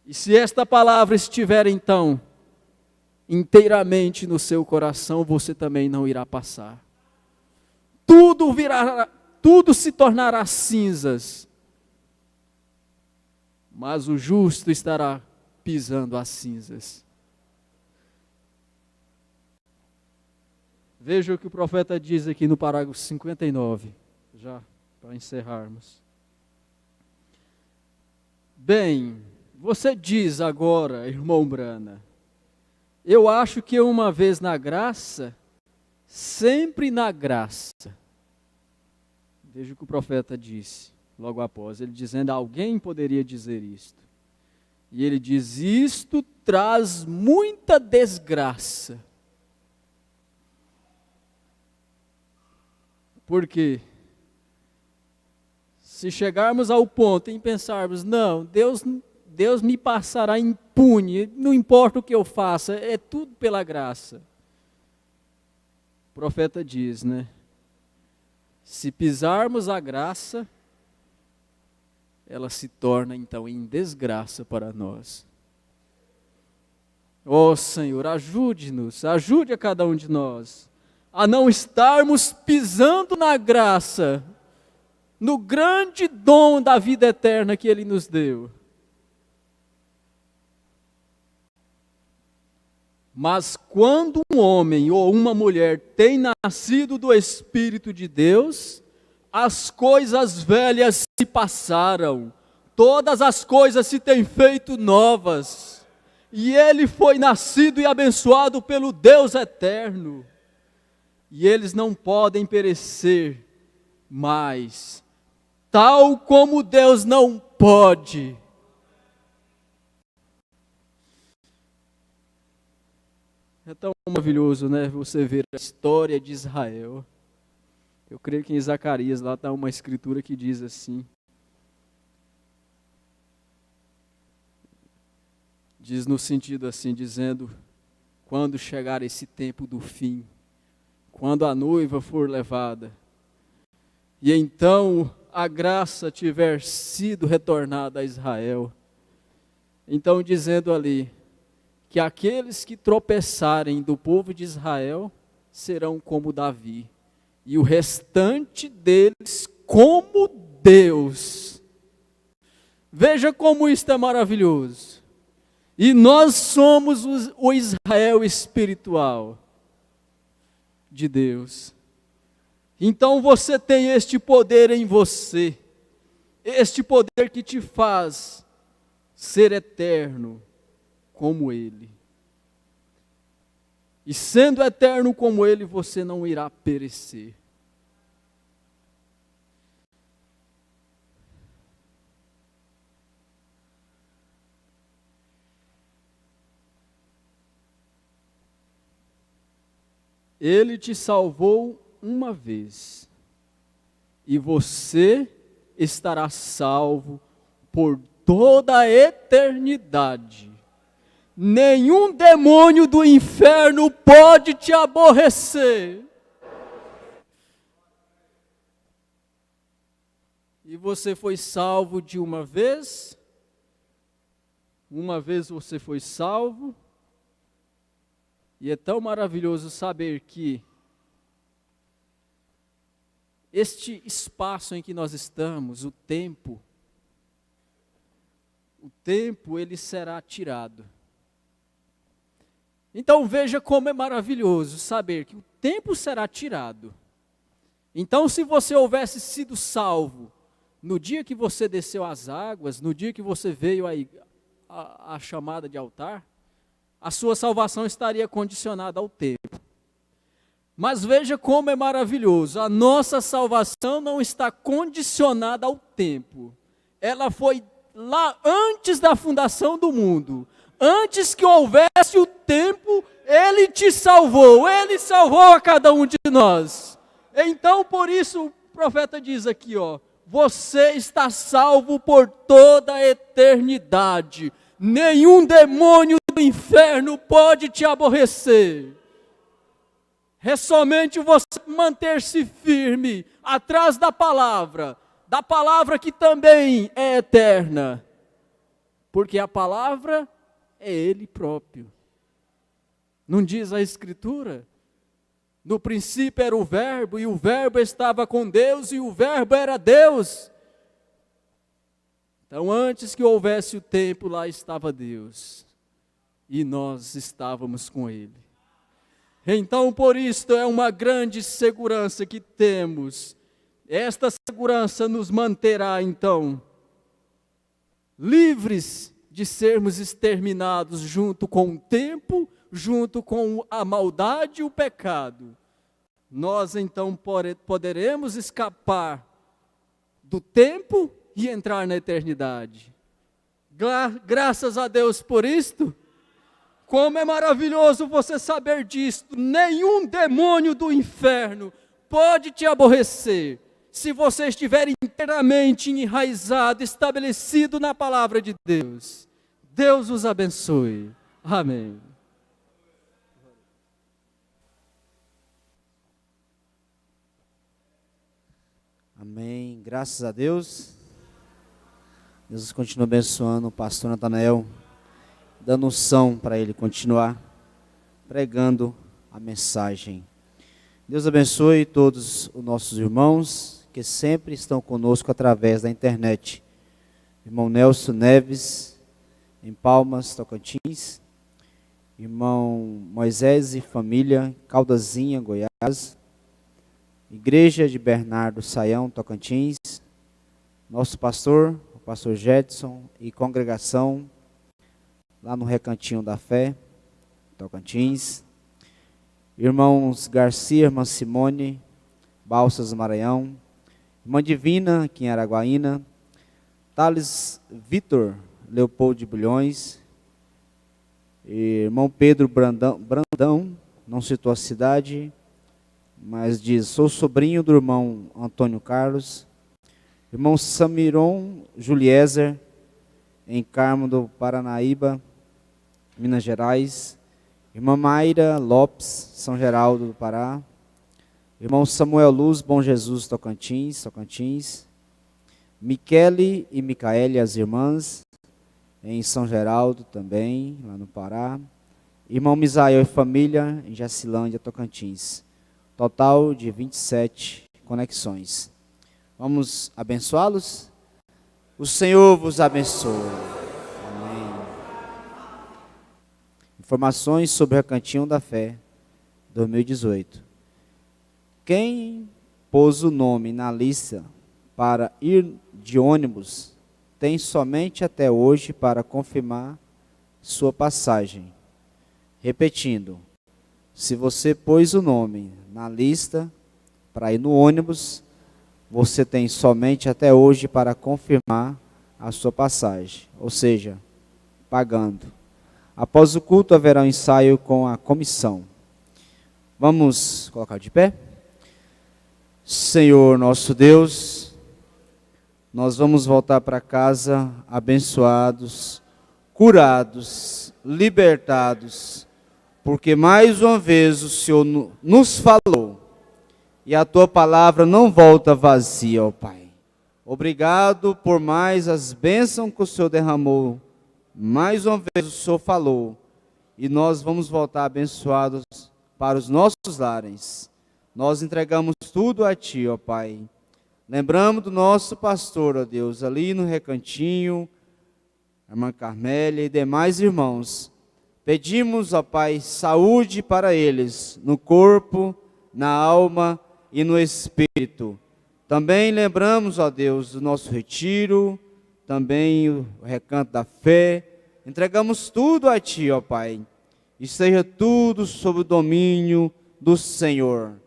E se esta palavra estiver então inteiramente no seu coração, você também não irá passar. Tudo se tornará cinzas, mas o justo estará pisando as cinzas. Veja o que o profeta diz aqui no parágrafo 59, já para encerrarmos. Bem, você diz agora, irmão Brana, eu acho que uma vez na graça, sempre na graça. Veja o que o profeta disse, logo após, ele dizendo: alguém poderia dizer isto. E ele diz: isto traz muita desgraça. Por quê? Se chegarmos ao ponto em pensarmos, não, Deus me passará impune, não importa o que eu faça, é tudo pela graça. O profeta diz, né? Se pisarmos a graça, ela se torna então em desgraça para nós. Ó Senhor, ajude-nos, ajude a cada um de nós a não estarmos pisando na graça, no grande dom da vida eterna que Ele nos deu. Mas quando um homem ou uma mulher tem nascido do Espírito de Deus, as coisas velhas se passaram, todas as coisas se têm feito novas, e ele foi nascido e abençoado pelo Deus eterno, e eles não podem perecer mais, tal como Deus não pode. É tão maravilhoso, né? Você ver a história de Israel. Eu creio que em Zacarias lá está uma escritura que diz assim. Diz no sentido assim, dizendo: quando chegar esse tempo do fim, quando a noiva for levada, e então a graça tiver sido retornada a Israel, então dizendo ali, que aqueles que tropeçarem do povo de Israel serão como Davi, e o restante deles como Deus. Veja como isto é maravilhoso. E nós somos o Israel espiritual de Deus. Então você tem este poder em você, este poder que te faz ser eterno como Ele. E sendo eterno como Ele, você não irá perecer. Ele te salvou uma vez, e você estará salvo por toda a eternidade. Nenhum demônio do inferno pode te aborrecer. E você foi salvo de uma vez você foi salvo, e é tão maravilhoso saber que este espaço em que nós estamos, o tempo ele será tirado. Então veja como é maravilhoso saber que o tempo será tirado. Então, se você houvesse sido salvo no dia que você desceu às águas, no dia que você veio à chamada de altar, a sua salvação estaria condicionada ao tempo. Mas veja como é maravilhoso, a nossa salvação não está condicionada ao tempo. Ela foi lá antes da fundação do mundo. Antes que houvesse o tempo, Ele te salvou. Ele salvou a cada um de nós. Então, por isso, o profeta diz aqui, você está salvo por toda a eternidade. Nenhum demônio do inferno pode te aborrecer. É somente você manter-se firme atrás da palavra que também é eterna, porque a palavra é Ele próprio. Não diz a Escritura? No princípio era o Verbo, e o Verbo estava com Deus, e o Verbo era Deus. Então, antes que houvesse o tempo, lá estava Deus, e nós estávamos com Ele. Então, por isto, é uma grande segurança que temos. Esta segurança nos manterá, então, livres de sermos exterminados junto com o tempo, junto com a maldade e o pecado. Nós, então, poderemos escapar do tempo e entrar na eternidade. Graças a Deus por isto. Como é maravilhoso você saber disto. Nenhum demônio do inferno pode te aborrecer, se você estiver inteiramente enraizado, estabelecido na palavra de Deus. Deus os abençoe. Amém. Amém. Graças a Deus. Deus continua abençoando o pastor Natanael, dando unção para ele continuar pregando a mensagem. Deus abençoe todos os nossos irmãos que sempre estão conosco através da internet. Irmão Nelson Neves, em Palmas, Tocantins. Irmão Moisés e família, Caldazinha, Goiás. Igreja de Bernardo Saião, Tocantins. Nosso pastor, o pastor Jetson, e congregação lá no Recantinho da Fé, Tocantins. Irmãos Garcia, irmã Simone, Balsas, Maranhão. Irmã Divina, aqui em Araguaína. Thales Vitor, Leopoldo de Bulhões. Irmão Pedro Brandão, não citou a cidade, mas diz: sou sobrinho do irmão Antônio Carlos. Irmão Samiron Juliezer, em Carmo do Paranaíba, Minas Gerais. Irmã Mayra Lopes, São Geraldo do Pará. Irmão Samuel Luz, Bom Jesus, Tocantins. Michele e Micaele, as irmãs, em São Geraldo também, lá no Pará. Irmão Misael e família, em Jacilândia, Tocantins. Total de 27 conexões. Vamos abençoá-los? O Senhor vos abençoe. Amém. Informações sobre o Recantinho da Fé 2018. Quem pôs o nome na lista para ir de ônibus tem somente até hoje para confirmar sua passagem. Repetindo, se você pôs o nome na lista para ir no ônibus, você tem somente até hoje para confirmar a sua passagem, ou seja, pagando. Após o culto haverá um ensaio com a comissão. Vamos colocar de pé? Senhor nosso Deus, nós vamos voltar para casa abençoados, curados, libertados, porque mais uma vez o Senhor nos falou, e a Tua palavra não volta vazia, ó Pai. Obrigado por mais as bênçãos que o Senhor derramou, mais uma vez o Senhor falou, e nós vamos voltar abençoados para os nossos lares. Nós entregamos tudo a Ti, ó Pai. Lembramos do nosso pastor, ó Deus, ali no Recantinho, a irmã Carmélia e demais irmãos. Pedimos, ó Pai, saúde para eles, no corpo, na alma e no espírito. Também lembramos, ó Deus, do nosso retiro, também o Recanto da Fé. Entregamos tudo a Ti, ó Pai, e seja tudo sob o domínio do Senhor.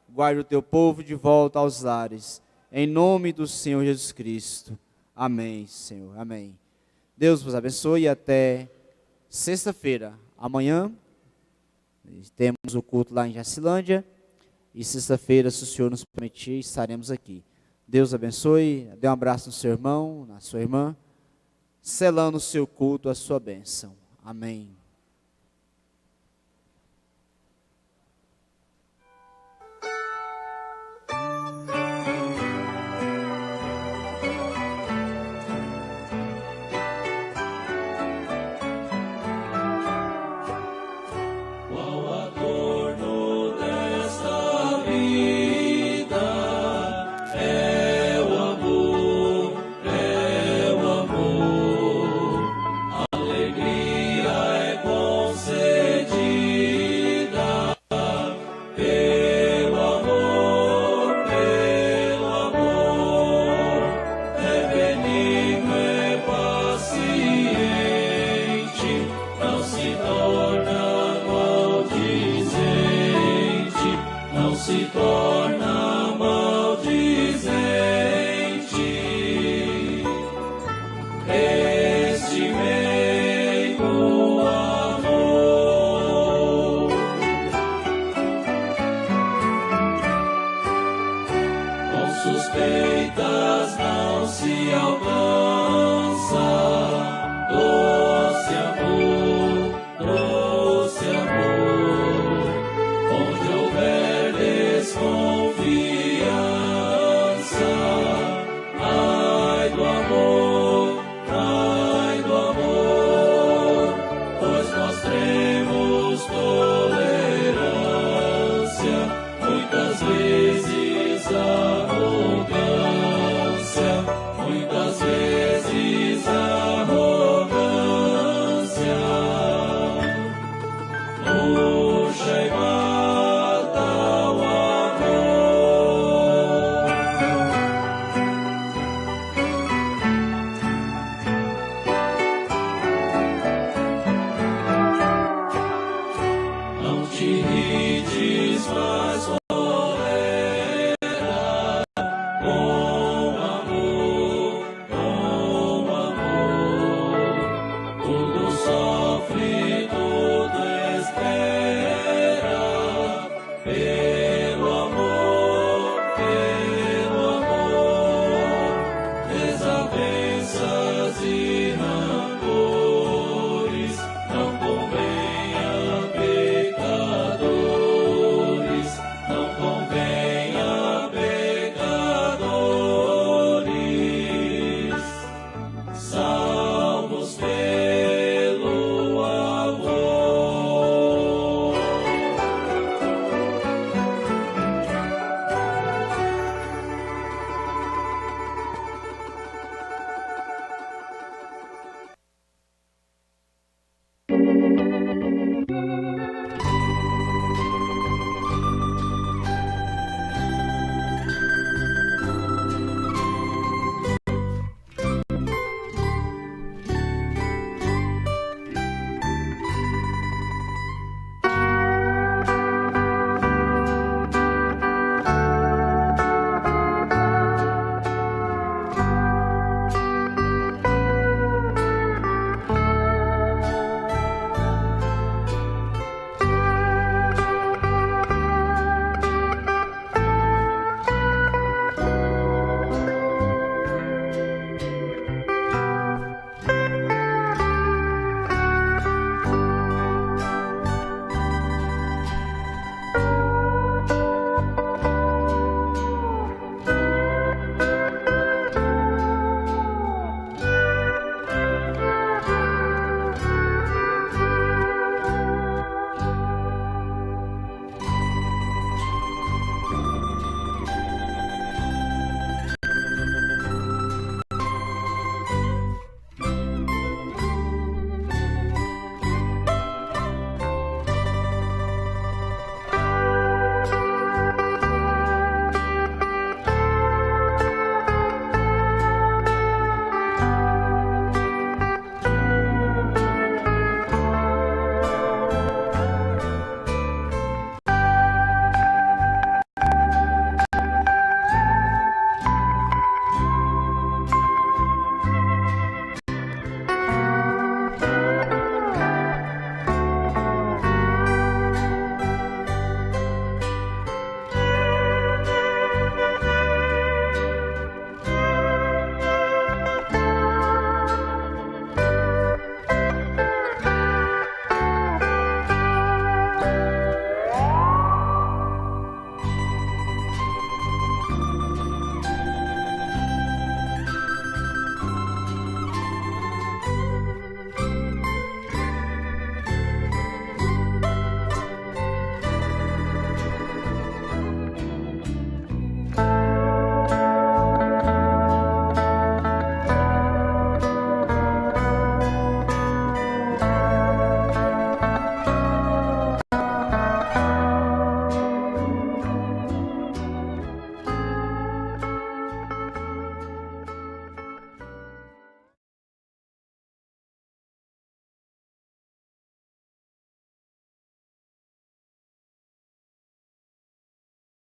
Guarde o Teu povo de volta aos lares, em nome do Senhor Jesus Cristo. Amém, Senhor, amém. Deus vos abençoe e até sexta-feira. Amanhã temos o culto lá em Jacilândia, e sexta-feira, se o Senhor nos permitir, estaremos aqui. Deus abençoe, dê um abraço no seu irmão, na sua irmã, selando o seu culto, a sua bênção. Amém.